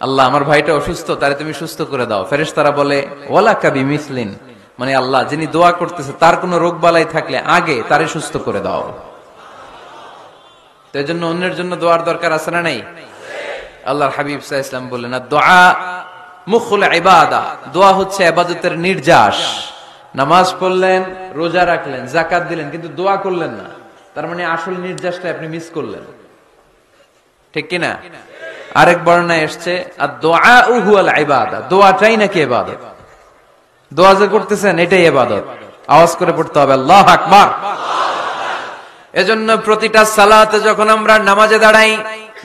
Speaker 1: আল্লাহ আমার ভাইটা অসুস্থ, তারে তুমি সুস্থ করে দাও। ফেরেশতারা বলে ওয়ালাকা বিমিসলিন, মানে আল্লাহ যিনি দোয়া করতেছে তার কোনো রোগ বালাই থাকলে আগে তারে সুস্থ করে দাও। তো এজন্য অন্যের জন্য দোয়ার দরকার আছে না নাই? আল্লাহর হাবিব সাল্লাল্লাহু আলাইহি ওয়াসাল্লাম বললেন দুআ মুখুল ইবাদা, দোয়া হচ্ছে ইবাদতের নির্যাস। নামাজ পড়লেন, রোজা রাখলেন, যাকাত দিলেন, কিন্তু দোয়া করলেন না, তার মানে আসল নির্যাসটা আপনি মিস করলেন। ঠিক কি না? আরেক বর্ণনায় এসেছে আদ-দুআউ হুয়াল ইবাদা, দোয়াটাই নাকি ইবাদত। দোয়া যে করতেছেন এটাই ইবাদত। আওয়াজ করে পড়তে হবে আল্লাহু আকবার। এজন্য প্রতিটা সালাতে যখন আমরা নামাজে দাঁড়াই,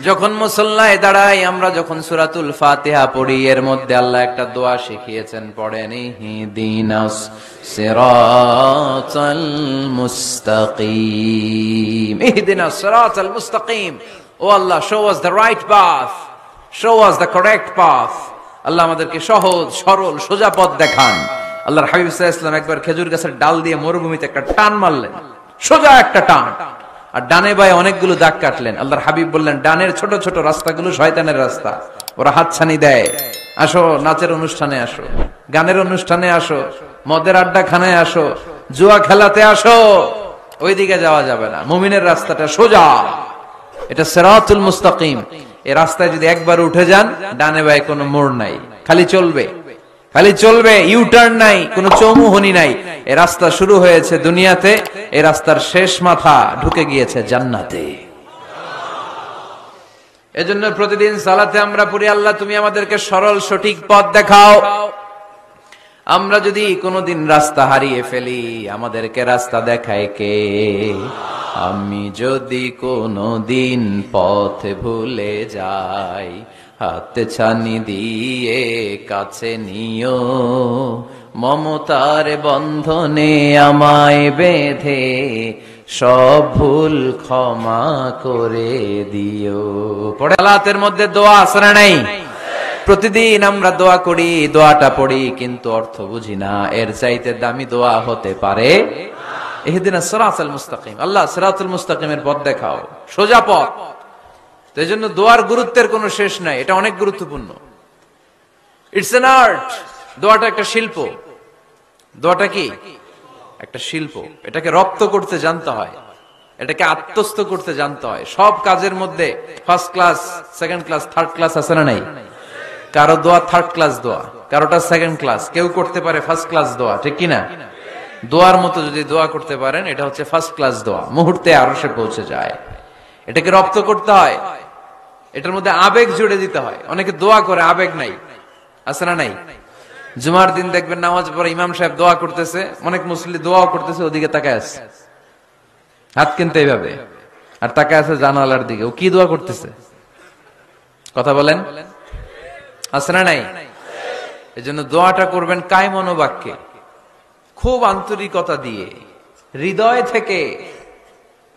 Speaker 1: যখন মুসল্লায় দাঁড়াই, আমরা যখন সূরাতুল ফাতিহা পড়ি, এর মধ্যে আল্লাহ একটা দোয়া শিখিয়েছেন, পড়েন ইহদিনাস সিরাতাল মুস্তাকিম। ইহদিনাস সিরাতাল মুস্তাকিম, ও আল্লাহ show us the right path, show us the correct path। আল্লাহ আমাদেরকে সহজ সরল সোজা পথ দেখান। আল্লাহর হাবিব সাল্লাল্লাহু আলাইহি ওয়াসাল্লাম একবার খেজুর গাছের ডাল দিয়ে মরুভূমিতে একটা টান মারলেন, সোজা একটা টান, আর ডানে বায়ে অনেকগুলো দাগ কাটলেন। আল্লাহর হাবিব বললেন ডানের ছোট ছোট রাস্তাগুলো শয়তানের রাস্তা, ওরা হাতছানি দেয়। আসো নাচের অনুষ্ঠানে আসো, গানের অনুষ্ঠানে আসো, মদের আড্ডা খানায় আসো, জুয়া খেলাতে আসো, ওইদিকে যাওয়া যাবে না। মুমিনের রাস্তাটা সোজা, এটা সিরাতুল মুস্তাকিম। এই রাস্তায় যদি একবার উঠে যান, ডানে বায়ে কোনো মোড় নাই, খালি চলবে, খালি চলবে, ইউটার্ন নাই, কোনো চৌমুহনী নাই। এই রাস্তা শুরু হয়েছে দুনিয়াতে, এই রাস্তার শেষ মাথা ঢুকে গিয়েছে জান্নাতে। এজন্য প্রতিদিন সালাতে আমরা পড়ি আল্লাহ তুমি আমাদেরকে সরল সঠিক পথ দেখাও। আমরা যদি কোনোদিন রাস্তা হারিয়ে ফেলি, আমাদেরকে রাস্তা দেখায় কে? আমি যদি কোনোদিন পথ ভুলে যাই, হাতে ছানি দিয়ে কাছে নিও, মমতার বন্ধনে আমায় বেঁধে সব ভুল ক্ষমা করে দিও। পড়ে সালাতের মধ্যে দোয়া আছে না নাই? প্রতিদিন আমরা দোয়া করি, দোয়াটা পড়ি, কিন্তু অর্থ বুঝি না। এর চাইতে দামি দোয়া হতে পারে ইহদিনাস সিরাতাল মুস্তাকিম, আল্লাহ সিরাতুল মুস্তাকিমের পথ দেখাও, সোজা পথ। তো এই জন্য দোয়ার গুরুত্বের কোনো শেষ নাই, এটা অনেক গুরুত্বপূর্ণ। ইটস অ্যান আর্ট, দোয়াটা একটা শিল্প। দোয়াটা কি? একটা শিল্প। এটাকে রপ্ত করতে জানতে হয়, এটাকে আত্মস্থ করতে জানতে হয়। সব কাজের মধ্যে first class, second class, third class আছে না নাই? কারো দোয়া থার্ড ক্লাস দোয়া, কারোটা সেকেন্ড ক্লাস, কেউ করতে পারে ফার্স্ট ক্লাস দোয়া, ঠিক কিনা? দোয়ার মতো যদি দোয়া করতে পারেন, এটা হচ্ছে ফার্স্ট ক্লাস দোয়া, মুহূর্তে আরশে পৌঁছে যায়। এটাকে রপ্ত করতে হয়, এটার মধ্যে আবেগ জুড়ে দিতে হয়। অনেকে দোয়া করে আবেগ নাই, আছে না নাই? জুমার দিন দেখবেন নামাজ পড়ে ইমাম সাহেব দোয়া করতেছে, অনেক মুসল্লি দোয়াও করতেছে, ওদিকে তাকায় আছে, হাত কিন্তু এইভাবে, আর তাকায় আছে জানালার দিকে। ও কি দোয়া করতেছে? কথা বলেন, আছে না নাই? এই জন্য দোয়াটা করবেন কায় মনোবাক্যে, খুব আন্তরিকতা দিয়ে, হৃদয় থেকে।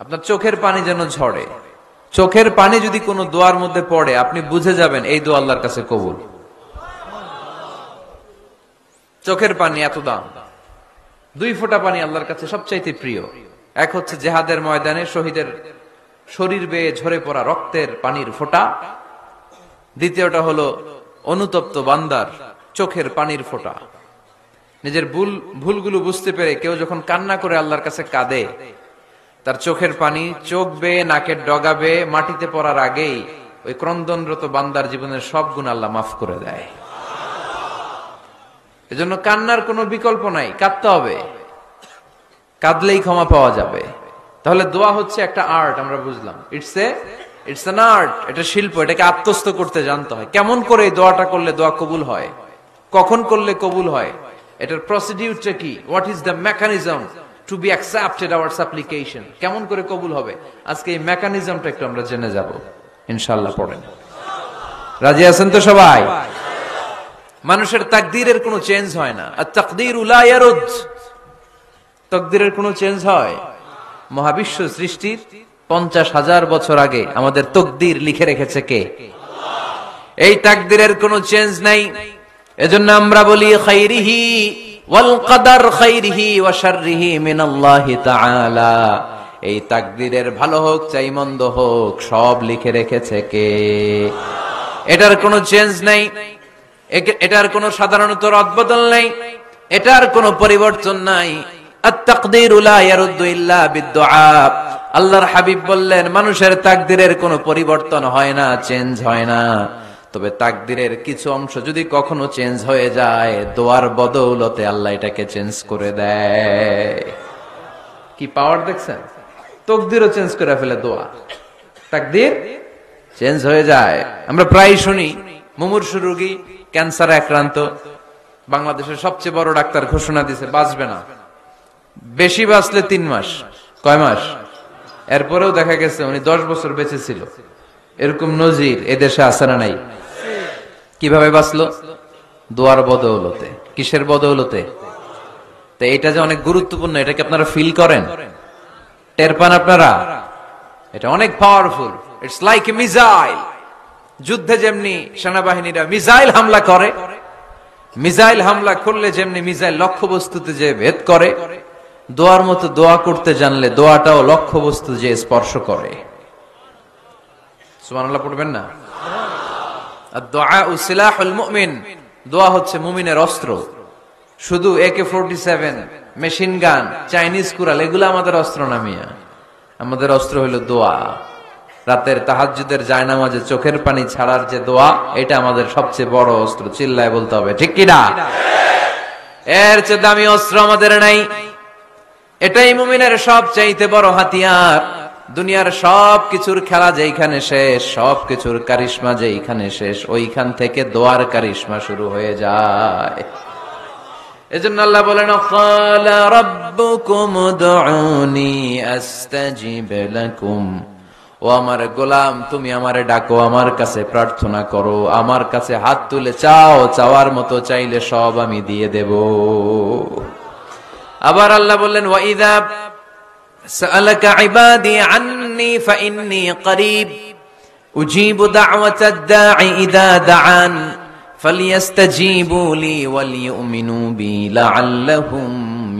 Speaker 1: আপনার চোখের পানি যেন ঝরে, চোখের পানি যদি কোনো দোয়ার মধ্যে পড়ে আপনি বুঝে যাবেন এই দোয়া আল্লাহর কাছে কবুল। চোখের পানি এত দাম। 2 ফোঁটা পানি আল্লাহর কাছে সবচাইতে প্রিয়। এক হচ্ছে জিহাদের ময়দানে শহীদের শরীর বেয়ে ঝরে পড়া রক্তের পানির ফোঁটা, দ্বিতীয়টা হলো অনুতপ্ত বান্দার চোখের পানির ফোঁটা। নিজের ভুলগুলো বুঝতে পেরে কেউ যখন কান্না করে আল্লাহর কাছে কাঁদে, তার চোখের পানি চোখ বেয়ে নাকের ডগা বেয়ে মাটিতে পড়ার আগেই ওই ক্রন্দনরত বান্দার জীবনের সব গুণ আল্লাহ মাফ করে দেয়। এজন্য কান্নার কোনো বিকল্প নাই, কাঁদতে হবে, কাঁদলেই ক্ষমা পাওয়া যাবে। তাহলে দোয়া হচ্ছে একটা আর্ট, আমরা বুঝলাম। ইটস অ্যান আর্ট, এটা শিল্প, এটাকে আত্মস্থ করতে জানতে হয়। কেমন করে এই দোয়াটা করলে দোয়া কবুল হয়, কখন করলে কবুল হয়, এটার প্রসিডিউরটা কি, what is the mechanism two be accepted hour সাপ্লিকেশন, কেমন করে কবুল হবে, আজকে এই মেকানিজমটা একটু আমরা জেনে যাব ইনশাআল্লাহ। পড়েন, রাজি আছেন তো সবাই? মানুষের তাকদীরের কোনো চেঞ্জ হয় না। আত-তাকদীরু লা ইয়ারুদ, তাকদীরের কোনো চেঞ্জ হয়? মহাবিশ্ব সৃষ্টির 50,000 বছর আগে আমাদের তাকদীর লিখে রেখেছে কে? আল্লাহ। এই তাকদীরের কোনো চেঞ্জ নাই। এজন্য আমরা বলি খাইরিহি ওয়াল কদর খাইরিহি ওয়া শাররিহি মিনাল্লাহি তাআলা। এই তাকদীরের ভালো হোক চাই মন্দ হোক সব লিখে রেখেছে কে? এটার কোনো চেঞ্জ নাই, এটার কোনো সাধারণত রদবদল নাই, এটার কোনো পরিবর্তন নাই। আত-তাকদীরু লা ইয়ারুদ্দু ইল্লা বিদ-দুআ। আল্লাহর হাবিব বললেন মানুষের তাকদীরের কোনো পরিবর্তন হয় না, চেঞ্জ হয় না। তবে তাকদীরের কিছু অংশ যদি কখনো চেঞ্জ হয়ে যায়, দোয়ার বদৌলতে আল্লাহ এটাকে চেঞ্জ করে দেয়। কি পাওয়ার দেখছেন? তাকদীরও চেঞ্জ করে ফেলে দোয়া, তাকদীর চেঞ্জ হয়ে যায়। আমরা প্রায় শুনি মুমূর্ষু রোগী, ক্যান্সারে আক্রান্ত, বাংলাদেশের সবচেয়ে বড় ডাক্তার ঘোষণা দিয়েছে বাঁচবে না, বেশি বাঁচলে 3 মাস। কয় মাস? এরপরেও দেখা গেছে উনি 10 বছর বেঁচে ছিল। এরকম নজির এদেশে আছে না নাই? কিভাবে বাঁচলো? দোয়ার বদৌলতে। কিসের বদৌলতে? তো এটা যে অনেক গুরুত্বপূর্ণ, এটাকে আপনারা ফিল করেন, টের পান আপনারা? এটা অনেক powerful. It's like a missile. যুদ্ধে যেমনি সেনাবাহিনীরা মিসাইল হামলা করে, মিসাইল হামলা করলে যেমনি মিসাইল লক্ষ্যবস্তুতে যে ভেদ করে, দোয়ার মতো দোয়া করতে জানলে দোয়াটাও লক্ষ্যবস্তু যে স্পর্শ করে। সুবহানাল্লাহ পড়বেন না? আদ-দুআ সিলাহুল মুমিন। দোয়া হচ্ছে মুমিনের অস্ত্র। শুধু AK-47, machine gun, Chinese Corel এগুলো আমাদের অস্ত্র না মিয়া। আমাদের অস্ত্র হলো দোয়া। রাতের তাহাজ্জুদের জায়নামাজে চোখের পানি ছাড়ার যে দোয়া, এটা আমাদের সবচেয়ে বড় অস্ত্র। চিল্লায় বলতে হবে ঠিক কি না? এর চেয়ে দামি অস্ত্র আমাদের নাই। এটাই মুমিনের সবচাইতে বড় হাতিয়ার। দুনিয়ার সব কিছুর খেলা যেইখানে শেষ, সব কিছুর কারিশমা যেইখানে শেষ, ওইখান থেকে দোয়ার কারিশমা শুরু হয়ে যায়। এজন্য আল্লাহ বলেন ক্বালা রাব্বুকুম উদউনি আস্তাজিব লাকুম। ও আমার গোলাম, তুমি আমারে ডাকো, আমার কাছে প্রার্থনা করো, আমার কাছে হাত তুলে চাও, চাওয়ার মতো চাইলে সব আমি দিয়ে দেব। আবার আল্লাহ বললেন ওয়া ইযা সাআলাকা ইবাদি আন্নী ফাইন্নী করিব উজিবু দাওয়াতাদ দাঈ ইযা দাআন ফালিয়াস্তাজিবু লি ওয়াল ইউমিনু বি লাআল্লাহুম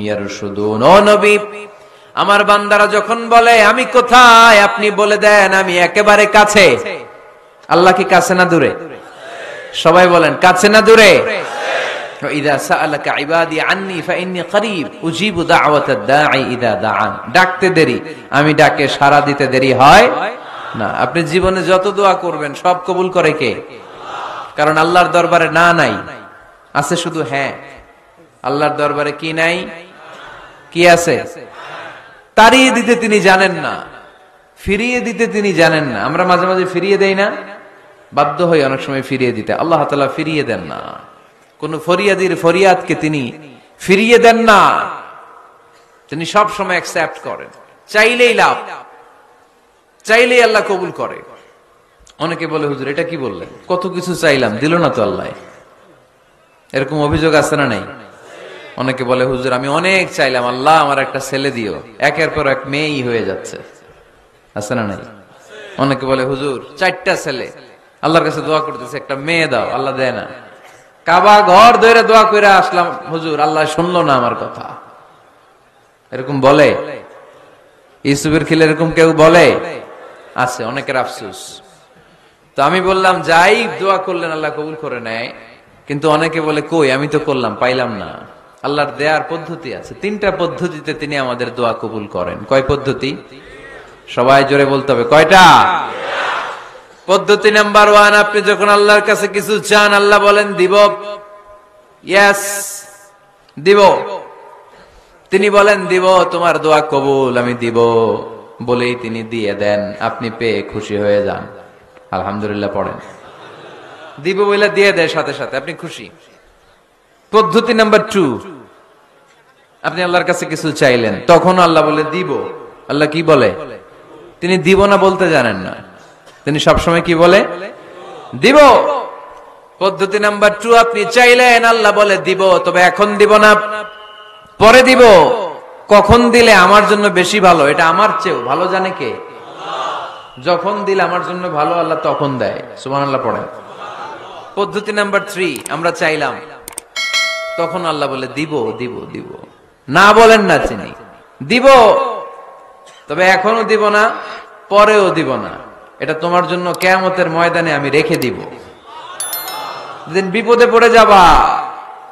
Speaker 1: ইয়ারশুদুন। ও নবী, আমার বান্দারা যখন বলে আমি কোথায়, আপনি বলে দেন আমি একেবারে কাছে। আল্লাহ কি কাছে না দূরে? সবাই বলেন কাছে না দূরে? ইযা সাআলাকা ইবাদি আন্নী ফাইন্নী করিব উজিবু দাওয়াতাদ দাঈ ইযা দাআন। ডাকতে দেরি, আমি ডাকে সাড়া দিতে দেরি হয় না। আপনি জীবনে যত দোয়া করবেন সব কবুল করে কে? কারণ আল্লাহর দরবারে না নাই, আছে শুধু হ্যাঁ। আল্লাহর দরবারে কি নাই? কি আছে? তাড়িয়ে দিতে তিনি জানেন না, ফিরিয়ে দিতে তিনি জানেন না। আমরা মাঝে মাঝে ফিরিয়ে দেই না, বাধ্য হই অনেক সময় ফিরিয়ে দিতে। আল্লাহ তাআলা ফিরিয়ে দেন না। কোন ফরিয়াদির ফরিয়াদকে তিনি ফিরিয়ে দেন না, তিনি সব সময় অ্যাকসেপ্ট করেন। চাইলেই লাভ, চাইলেই আল্লাহ কবুল করে। অনেকে বলে হুজুর এটা কি বললেন, কত কিছু চাইলাম দিল না তো আল্লাহ। এরকম অভিযোগ আছে না নাই? অনেকে বলে হুজুর আমি অনেক চাইলাম, আল্লাহ আমার একটা ছেলে দিও, একের পর এক মেয়েই হয়ে যাচ্ছে। আছে না নাই? অনেকে বলে হুজুর 4টা ছেলে, আল্লাহর কাছে দোয়া করতেছে একটা মেয়ে দাও, আল্লাহ দেয় না। কাবা ঘর ধরে দোয়া করে আসলাম, হুজুর আল্লাহ শুনলো না আমার কথা। এরকম বলে? ইউসুফের খিলে এরকম কেউ বলে? আছে, অনেকের আফসোস। তো আমি বললাম যাই দোয়া করলেন আল্লাহ কবুল করে নেয়, কিন্তু অনেকে বলে কই আমি তো করলাম পাইলাম না। আল্লাহর দেয়ার পদ্ধতি আছে, 3টা পদ্ধতিতে তিনি আমাদের দোয়া কবুল করেন। কয় পদ্ধতি? সবাই জোরে বলতে হবে, কয়টা? পদ্ধতি নাম্বার 1, আপনি যখন আল্লাহর কাছে কিছু চান আল্লাহ বলেন দিব, ইয়েস দিব। তিনি বলেন দিব, তোমার দোয়া কবুল, আমি দিব বলেই তিনি দিয়ে দেন। আপনি পেয়ে খুশি হয়ে যান, আলহামদুলিল্লাহ পড়েন। দিব বলে দিয়ে দেয় সাথে সাথে, আপনি খুশি। পদ্ধতি নাম্বার 2, আপনি আল্লাহর কাছে কিছু চাইলেন, তখন আল্লাহ বলে দিব। আল্লাহ কি বলে? তিনি দিব না বলতে জানেন না, তিনি সবসময় কি বলে? দিব। পদ্ধতি নাম্বার 2, আপনি চাইলেন আল্লাহ বলে দিব, তবে এখন দিব না, পরে দিব। কখন দিলে আমার জন্য বেশি ভালো, এটা আমার চেয়েও ভালো জানে কে? যখন দিলে আমার জন্য ভালো আল্লাহ তখন দেয়, সুবহানাল্লাহ পড়েন। পদ্ধতি নাম্বার 3, আমরা চাইলাম, তখন আল্লাহ বলে দিব দিব দিব, না বলেন না চিনি, দিব, তবে এখনো দিব না, পরেও দিব না, এটা তোমার জন্য কিয়ামতের ময়দানে আমি রেখে দিব। যেদিন বিপদে পড়ে যাবা,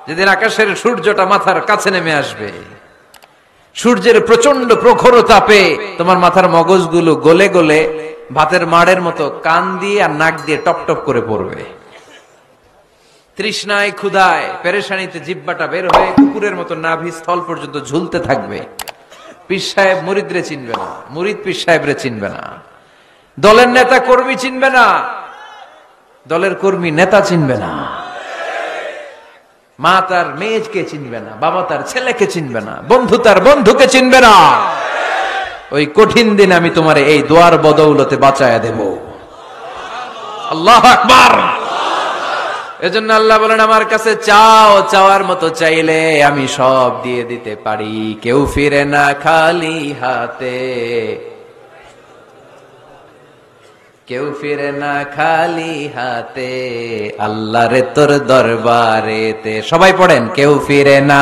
Speaker 1: যেদিন আকাশের সূর্যটা মাথার কাছে নেমে আসবে, সূর্যের প্রচন্ড প্রখর তাপে তোমার মাথার মগজগুলো গলে গলে ভাতের মাড়ের মতো কান দিয়ে আর নাক দিয়ে টপ টপ করে পড়বে। তৃষ্ণায় ক্ষুধায় পেরেশানিতে জিহ্বাটা বের হয়ে কুকুরের মতো নাভি স্থল পর্যন্ত ঝুলতে থাকবে। পীর সাহেব মুরিদরে চিনবে না, মুরিদ পীর সাহেবরে চিনবে না, দলের নেতা কর্মী চিনবে না, দলের কর্মী নেতা চিনবে না, মা তার মেয়েকে চিনবে না, বাবা তার ছেলেকে চিনবে না, বন্ধু তার বন্ধুকে চিনবে না। ওই কঠিন দিন আমি তোমার এই দোয়ার বদৌলতে বাঁচায়া দেব। আল্লাহু আকবার। এজন্য আল্লাহ বলেন আমার কাছে চাও, চাওয়ার মতো চাইলে আমি সব দিয়ে দিতে পারি। কেউ ফিরে না খালি হাতে, কেউ ফিরে না খালি হাতে, আল্লাহরে তোর দরবারেতে। সবাই পড়েন, কেউ ফিরে না।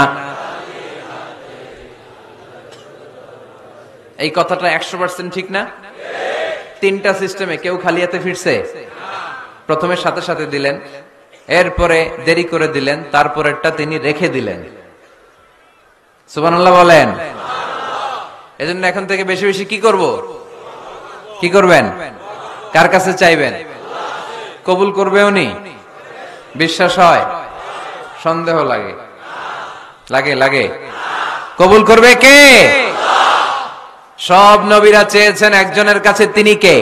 Speaker 1: এই কথাটা 100% ঠিক না? 3টা সিস্টেমে কেউ খালি হাতে ফিরছে? প্রথমে সাথে সাথে দিলেন, এরপরে দেরি করে দিলেন, তারপরেরটা তিনি রেখে দিলেন। সুবহানাল্লাহ বলেন। এজন্য এখন থেকে বেশি বেশি কি করব? কি করবেন? কার কাছে চাইবেন? কবুল করবে উনি? বিশ্বাস হয়? সন্দেহ লাগে? লাগে লাগে? কবুল করবে কে? সব নবীরা চেয়েছেন একজনের কাছে, তিনি কে?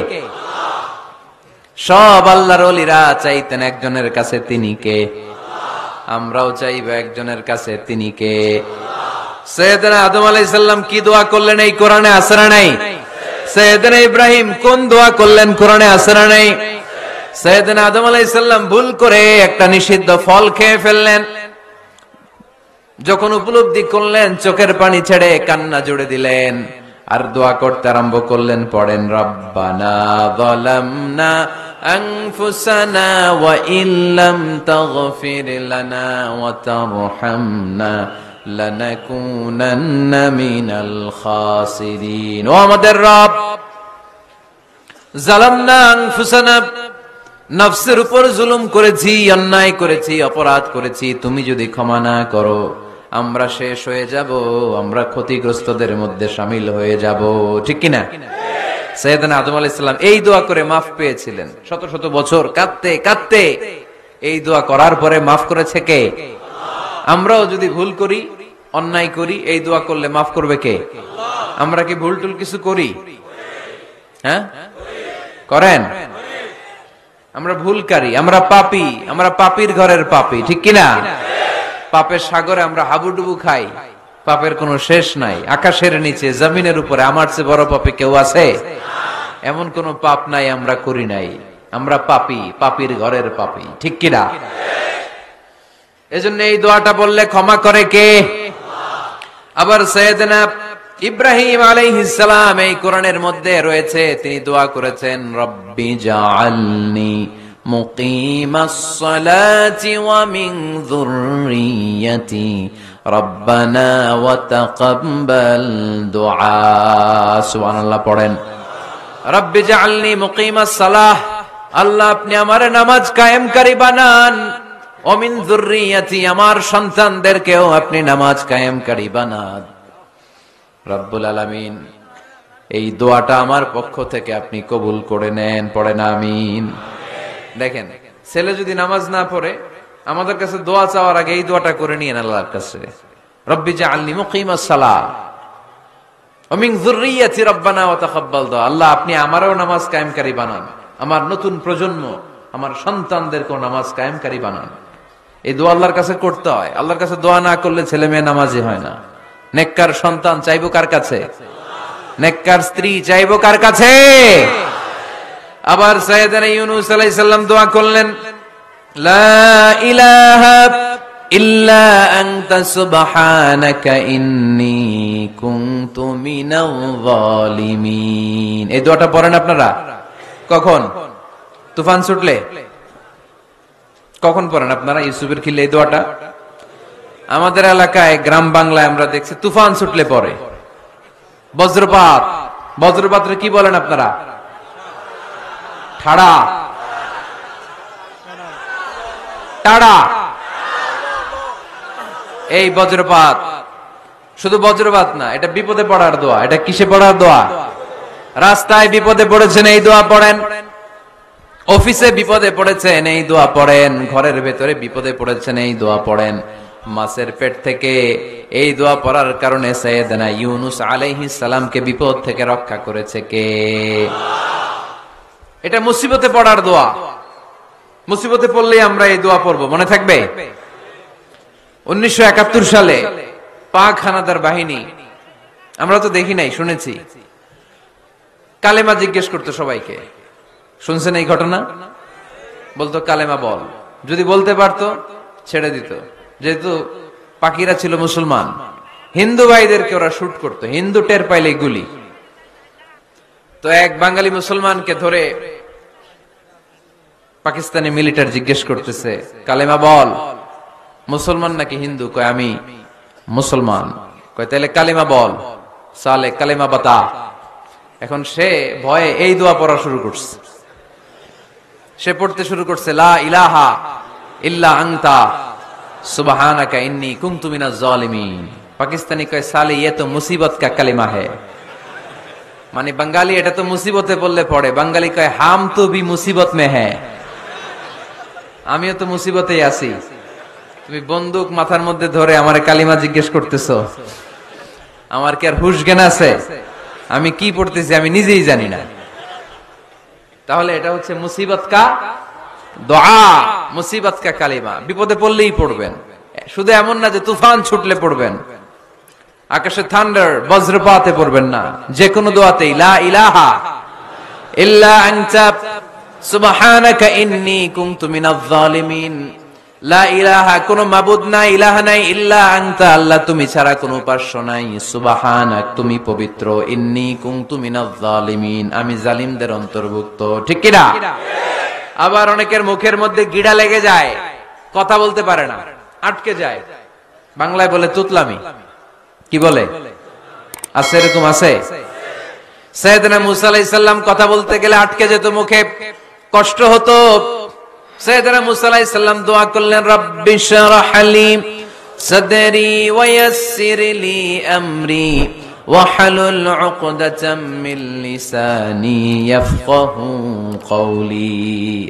Speaker 1: সব আল্লাহর ওলিরা চাইতেন একজনের কাছে, তিনি কে? আমরাও চাইব একজনের কাছে, তিনি কে? সাইয়েদনা আদম আলাইহিস সালাম কি দোয়া করলেন এই কোরআনে আছে না নাই? সাইয়েদনা ইব্রাহিম কোন দোয়া করলেন কোরআনে আছে না নাই? সাইয়েদনা আদম আলাইহিস সালাম ভুল করে একটা নিষিদ্ধ ফল খেয়ে ফেললেন, যখন উপলব্ধি করলেন চোখের পানি ছেড়ে কান্না জুড়ে দিলেন, আর দোয়া করতে আরম্ভ করলেন। পড়েন, রব্বানা যালামনা আনফুসানা ওয়া ইল্লাম তাগফির লানা ওয়া তারহামনা লানাকুনান্না মিনাল খাসিরিন। ও আমাদের রব, যালামনা আনফুসানা, নফসের উপর জুলুম করেছি, অন্যায় করেছি, অপরাধ করেছি, তুমি যদি ক্ষমা না করো আমরা শেষ হয়ে যাব, আমরা ক্ষতিগ্রস্তদের মধ্যে শামিল হয়ে যাব। ঠিক কিনা? সাইয়েদনা আদম আলাইহিস সালাম এই দোয়া করে মাফ পেয়েছিলেন। শত শত বছর কাঁদতে কাঁদতে এই দোয়া করার পরে মাফ করেছে কে? আমরাও যদি ভুল করি, অন্যায় করি, এই দোয়া করলে মাফ করবে কে? আমরা কি ভুল টুল কিছু করি? হ্যাঁ করেন? আমরা ভুলকারী, আমরা পাপী, আমরা পাপীর ঘরের পাপী। ঠিক কিনা? পাপের সাগরে আমরা হাবুডুবু খাই, পাপের কোনো শেষ নাই। আকাশের নিচে, জমিনের উপরে আমার চেয়ে বড় পাপী কেউ আছে? এমন কোন পাপ নাই আমরা করি নাই। আমরা পাপী, পাপীর ঘরের পাপী। ঠিক কিনা? এজন্য এই দোয়াটা বললে ক্ষমা করে কে? আবার সাইয়েদনা ইব্রাহিম আলাইহিস সালাম এই কোরআনের মধ্যে রয়েছে, তিনি দোয়া করেছেন রব্বি জাআলনি মুকিমাস সালাতি ওয়া মিন যুররিয়াতি রব্বানা ওয়া তাকাব্বাল দুআ। সুবহানাল্লাহ পড়েন, রব্বি জাআলনি মুকিমাস সালাহ, আল্লাহ আপনি আমার নামাজ কায়েমকারী বানান, ওয়া মিন যুররিয়াতি, আমার সন্তানদেরকেও আপনি নামাজ কায়েমকারী বানান। রব্বুল আলামিন এই দোয়াটা আমার পক্ষ থেকে আপনি কবুল করে নেন, পড়েন আমিন। দেখেন, ছেলে যদি নামাজ না পড়ে আমাদের কাছে দোয়া চাওয়ার আগে এই দোয়াটা করে নিয়েন আল্লাহর কাছে, রব্বি জাআলনি মুকিমাস সালাহ ওয়া মিন যুররিয়াতি রব্বানা ওয়া তাকাব্বাল দুআ, আল্লাহ আপনি আমারও নামাজ কায়েমকারী বানান, আমার নতুন প্রজন্ম, আমার সন্তানদেরকেও নামাজ কায়েমকারী বানান। এই দোয়া আল্লাহর কাছে করতে হয়। আল্লাহর কাছে দোয়া না করলে ছেলে মেয়ে নামাজি হয় না। নেককার সন্তান চাইবো কার কাছে? নেককার স্ত্রী চাইবো কার কাছে? আবার সাইয়েদনা ইউনূস আলাইহিস সালাম দোয়া করলেন, লা ইলাহা ইল্লা আনতা সুবহানাকা ইন্নী কুনতু মিনাল যালিমিন। এই দোয়াটা পড়েন আপনারা কখন? তুফান ছুটলে? কখন পড়েন আপনারা ইউসুফের খিলে এই দোয়াটা? আমাদের এলাকায় গ্রাম বাংলায় আমরা দেখছি তুফান ছুটলে পরে। বজ্রপাত, বজ্রপাতরে কি বলেন আপনারা? ঠাড়া, টাড়া। এই বজ্রপাত শুধু বজ্রপাত না, এটা বিপদে পড়ার দোয়া। এটা কিসে পড়ার দোয়া? রাস্তায় বিপদে পড়েছেন এই দোয়া পড়েন, অফিসে বিপদে পড়েছেন এই দোয়া পড়েন, ঘরের ভেতরে বিপদে পড়েছেন এই দোয়া পড়েন। মাছের পেট থেকে এই দোয়া পড়ার কারণে সাইয়েদনা ইউনূস আলাইহিস সালামকে বিপদ থেকে রক্ষা করেছে কে? এটা মুসিবতে পড়ার দোয়া। মুসিবতে পড়লেই আমরা এই দোয়া পড়বো, মনে থাকবে? 1971 সালে পাক হানাদার বাহিনী, আমরা তো দেখি নাই, শুনেছি, কালেমা জিজ্ঞেস করতো সবাইকে। শুনছেন এই ঘটনা? বলতো কালেমা বল, যদি বলতে পারতো ছেড়ে দিত। যেহেতু পাকিরা ছিল মুসলমান, হিন্দু ভাইদেরকে ওরা শুট করতো, হিন্দু টের পাইলে গুলি। তো এক বাঙালি মুসলমানকে ধরে পাকিস্তানি মিলিটারি জিজ্ঞেস করতেছে, কালেমা বল, মুসলমান নাকি হিন্দু? কয় আমি মুসলমান। কয় তাহলে কালেমা বল, সালে কালেমা বাতা। এখন সে ভয়ে এই দোয়া পড়া শুরু করছে। সে পড়তে শুরু করছে, লা ইলাহা ইল্লা আনতা সুবহানাকা ইন্নী কুনতু মিনাজ জালিমিন। পাকিস্তানি কয় সালে ये तो मुसीबत का कलिमा है, মানে বাঙালি এটা তো মুসিবতে বললে পড়ে। বাঙালি কয় হাম তো ভি মুসিবত মে হ্যায়, আমিও তো মুসিবতেই আছি। তুমি বন্দুক মাথার মধ্যে ধরে আমারে কালিমা জিজ্ঞেস করতেছো, আমার কি আর হুশ জ্ঞান আছে? আমি কি পড়তেছি আমি নিজেই জানি না। তাহলে এটা হচ্ছে মুসিবত কা দোয়া, মুসিবত কা কালিমা। বিপদে পড়লেই পড়বেন, শুধু এমন না যে তুফান ছুটলে পড়বেন, আকাশে থান্ডার বজ্রপাতে পড়বেন না। যে কোনো দোয়াতেই লা ইলাহা ইল্লা আনতা সুবহানাকা ইন্নী কুনতু মিনাজ জালিমিন। লা ইলাহা, কোনো মাবুদ নাই, ইলাহা নাই, ইল্লা আনতা, আল্লাহ তুমি ছাড়া কোনো উপাস্য নাই, সুবহানাক তুমি পবিত্র, ইন্নী কুনতু মিনাজ জালিমিন আমি জালিমদের অন্তর্ভুক্ত। ঠিক কি না? আবার অনেকের মুখের মধ্যে গিড়া লেগে যায়, কথা বলতে পারে না, আটকে যায়। বাংলায় বলে তুতলামি। কি বলে? আছে, এরকম আছে। সাইয়েদনা মুসা আলাইহিস সালাম কথা বলতে গেলে আটকে যেত, মুখে কষ্ট হতো। সাইয়েদনা মুসা আলাইহিস সালাম দোয়া করলেন, রাব্বি শরহ লি সাদরি ওয়া ইয়াসসির লি আমরি ওয়াহলুল উকদাতাম মিন লিসানি ইয়াফকাহু কওলি।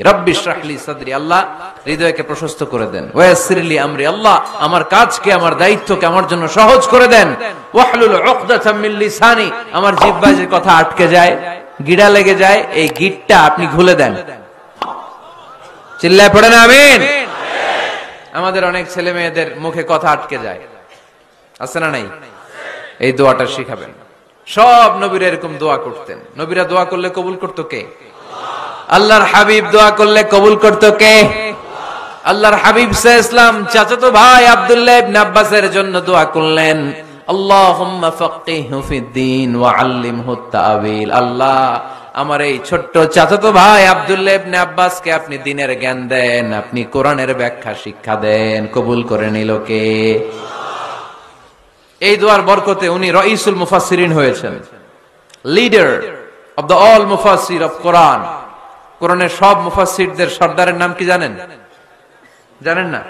Speaker 1: রাব্বি শরহ লি সাদরি, আল্লাহ হৃদয়কে প্রশস্ত করে দেন। ওয়া ইয়াসসির লি আমরি, আল্লাহ আমার কাজকে, আমার দায়িত্বকে আমার জন্য সহজ করে দেন। ওয়াহলুল উকদাতাম মিন লিসানি, আমার জিহ্বায় যে কথা আটকে যায়, গিড়া লেগে যায়, এই গিটটা আপনি খুলে দেন। চিল্লায় পড়েন আমিন। আমাদের অনেক ছেলে মেয়েদের মুখে কথা আটকে যায়, আছে না নাই? এই দোয়াটা শিখাবেন। সব নবীরা এরকম দোয়া করতেন। নবীরা দোয়া করলে কবুল করতো কে? আল্লাহর হাবিব দোয়া করলে কবুল করতো কে? আল্লাহর হাবিব সাল্লাল্লাহু আলাইহি ওয়াসাল্লাম চাচাতো ভাই আব্দুল্লাহ ইবনে আব্বাসের জন্য দোয়া করলেন, আল্লাহুম্মা ফাক্কিহহু ফিদ্দীন ওয়া আল্লিমহু তা'ওয়িল। আল্লাহ, আমার এই ছোট্ট চাচাতো ভাই আব্দুল্লাহ ইবনে আব্বাসকে আপনি দ্বীনের জ্ঞান দেন, আপনি কোরআনের ব্যাখ্যা শিক্ষা দেন। কবুল করে নিল কে? এই দোয়ার বরকতে উনি রাইসুল মুফাসসিরিন হয়েছেন, লিডার অফ দ্য অল মুফাসসির অফ কোরআন। কোরআনের সব মুফাসসিরদের সর্দারের নাম কি জানেন? জানেন না?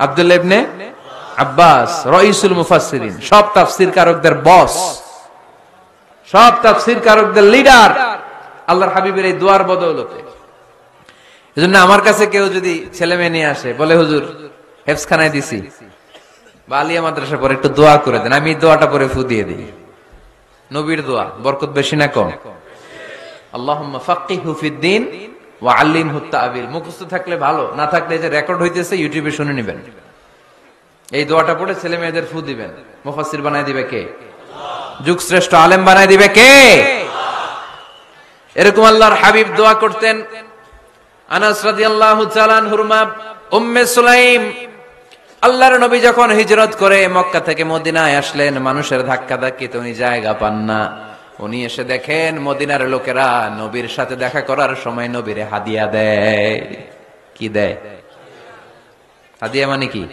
Speaker 1: আব্দুল্লাহ ইবনে আব্বাস রাইসুল মুফাসসিরিন, সব তাফসীর কারকদের বস, সব তাফসীর কারকদের লিডার আল্লাহর হাবিবের এই দোয়ার বদৌলতে। এজন্য আমার কাছে কেউ যদি ছেলে মেয়ে নিয়ে আসে, বলে হুজুর হেফজখানায় দিছি বা আলিয়া মাদ্রাসা পরে একটু দোয়া করে দেন, আমি দোয়াটা পরে ফু দিয়ে দিই। নবীর দোয়া বরকত বেশি না কম? আল্লাহুম্মা ফাক্কিহহু ফিদ্দীন ওয়া আল্লিমহু তা'ওয়িল। মুখস্থ থাকলে ভালো, না থাকলে যে রেকর্ড হইতেছে ইউটিউবে শুনে নেবেন। এই দোয়াটা পড়ে ছেলে মেয়েদের ফু দিবেন। মুফাসসির বানায় দিবে কে? যুগ শ্রেষ্ঠ আলেম বানায় দিবে কে? এরকম আল্লাহর হাবিব দোয়া করতেন। আনাস রাদিয়াল্লাহু তাআলা আনহুর মা উম্মে সুলাইম, আল্লাহর নবী যখন হিজরত করে মক্কা থেকে মদিনায় আসলেন, মানুষের ধাক্কা ধাক্কিতে উনি জায়গা পান না। উনি এসে দেখেন মদিনার লোকেরা নবীর সাথে দেখা করার সময় নবীরে হাদিয়া দেয়। কি দেয়? হাদিয়া মানে কি?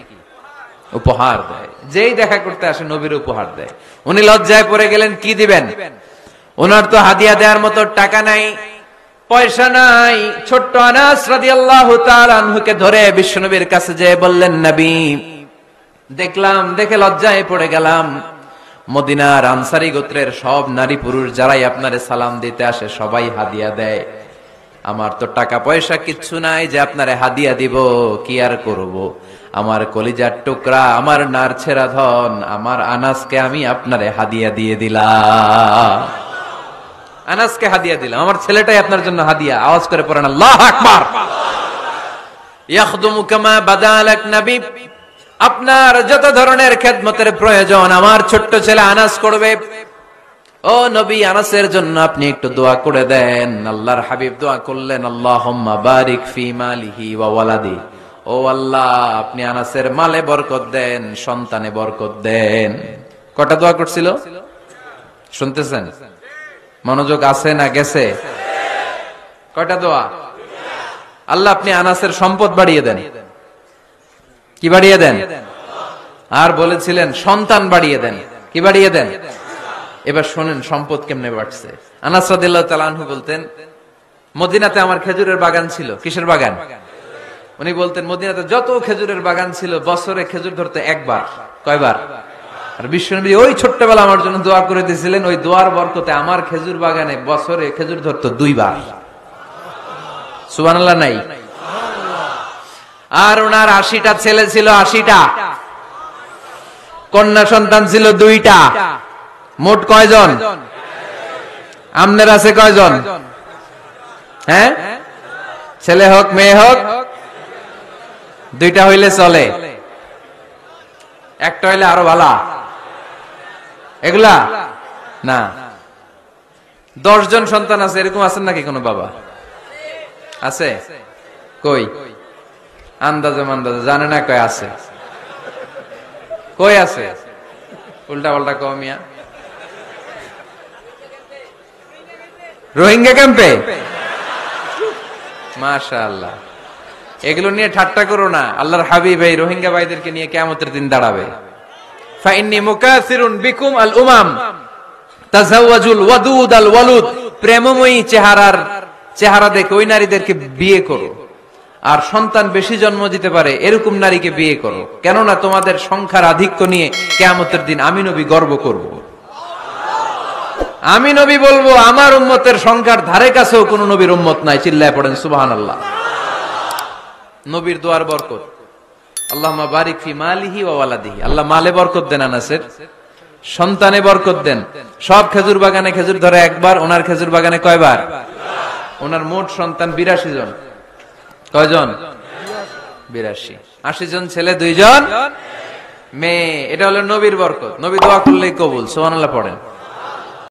Speaker 1: উপহার দেয়। যেই দেখা করতে আসে নবীর উপহার দেয়। উনি লজ্জায় পড়ে গেলেন, কি দিবেন? ওনার তো হাদিয়া দেওয়ার মতো টাকা নাই, পয়সা নাই। ছোট্ট আনাস রাদিয়াল্লাহু তাআলা আনহুকে ধরে বিশ্বনবীর কাছে যেয়ে বললেন, নবী, দেখলাম, দেখে লজ্জায় পড়ে গেলাম, মদিনার আনসারী গোত্রের সব নারী পুরুষ যারাই আপনারে সালাম দিতে আসে সবাই হাদিয়া দেয়। আমার তো টাকা পয়সা কিচ্ছু নাই যে আপনারে হাদিয়া দিব, কি আর করব। আমার কলিজার টুকরা, আমার নারছেরা ধন, আমার আনাসকে আমি আপনারে হাদিয়া দিয়ে দিলাম। আনাসকে হাদিয়া দিলাম, আমার ছেলেটাই আপনার জন্য হাদিয়া। আওয়াজ করে পড়েন আল্লাহু আকবার। ইয়াখদুমু কামা বাদালাক নবী, আপনার যত ধরনের খেদমতের প্রয়োজন আমার ছোট্ট ছেলে আনাস করবে। ও নবী, আনাসের জন্য আপনি একটু দোয়া করে দেন। আল্লাহর হাবিব দোয়া করলেন, আল্লাহুম্মা বারিক ফি মালিহি ওয়া ওয়ালাদি। ও আল্লাহ, আপনি আনাসের মালে বরকত দেন, সন্তানে বরকত দেন। কটা দোয়া করছিল শুনতেছেন? মনোযোগ আছে না গেছে? কয়টা দোয়া? আল্লাহ, আপনি আনাসের সম্পদ বাড়িয়ে দেন। কি বাড়িয়ে দেন? আর বলেছিলেন সন্তান বাড়িয়ে দেন। কি বাড়িয়ে দেন? এবার শোনেন সম্পদ কেমনে বাড়ছে। আনাস রাদিয়াল্লাহু তাআলা আনহু বলতেন, মদিনাতে আমার খেজুরের বাগান ছিল। কিসের বাগান? উনি বলতেন মদিনাতে যত খেজুরের বাগান ছিল বছরে খেজুর ধরতে একবার। কয়বার? আর বিশ্বনবী ওই ছোট্টবেলা আমার জন্য দোয়া করে দিয়েছিলেন, ওই দোয়ার বরকতে আমার খেজুর বাগানে বছরে খেজুর ধরতো 2 বার। সুবহানাল্লাহ নাই? আর ওনার 80টা ছেলে ছিল, 80টা। কন্যা সন্তান ছিল 2টা। মোট কয়জন? আমনের আছে কয়জন? হ্যাঁ, ছেলে হোক মেয়ে হোক 2টা হইলে চলে, একটা হইলে আরো ভালো। এগুলা না, 10 জন সন্তান আছে, এরকম আছেন নাকি কোনো বাবা? আছে? কই? আন্দাজে মান্দাজে জানে না কয় আছে। কই আছে? উল্টা পাল্টা কমিয়া রোহিঙ্গা ক্যাম্পে। মাশাআল্লাহ, এগুলো নিয়ে ঠাট্টা করো না। আল্লাহর হাবিব এই রোহিঙ্গা ভাইদেরকে নিয়ে কিয়ামতের দিন দাঁড়াবে। ফাইন্নী মুকাসিরুন বিকুম আল উমাম তাজাওয়াজুল ওয়াদুদ আল ওয়ালুদ। প্রেমময়ী চেহারা দেখে ওই নারীদেরকে বিয়ে করো, আর সন্তান বেশি জন্ম দিতে পারে এরকম নারীকে বিয়ে করো। কেননা তোমাদের সংখ্যার আধিক্য নিয়ে কিয়ামতের দিন আমি নবী গর্ব করব। আমি নবী বলবো আমার উম্মতের সংখ্যার ধারে কাছেও কোন নবীর উম্মত নাই। চিল্লায় পড়েন সুবহানাল্লাহ। নবীর দোয়ার বরকত। আল্লাহুম্মা বারিক ফি মালিহি ওয়া ওয়ালাদিহি। আল্লাহ মালে বরকত দেন, আনাসের সন্তানে বরকত দেন। সব খেজুর বাগানে খেজুর ধরে একবার, ওনার খেজুর বাগানে কয়বার? ওনার মোট সন্তান 82 জন। কয়জন? 82। 80 জন ছেলে, 2 জন মেয়ে। এটা হলো নবীর বরকত। নবী দোয়া করলেই কবুল। সুবহানাল্লাহ পড়েন।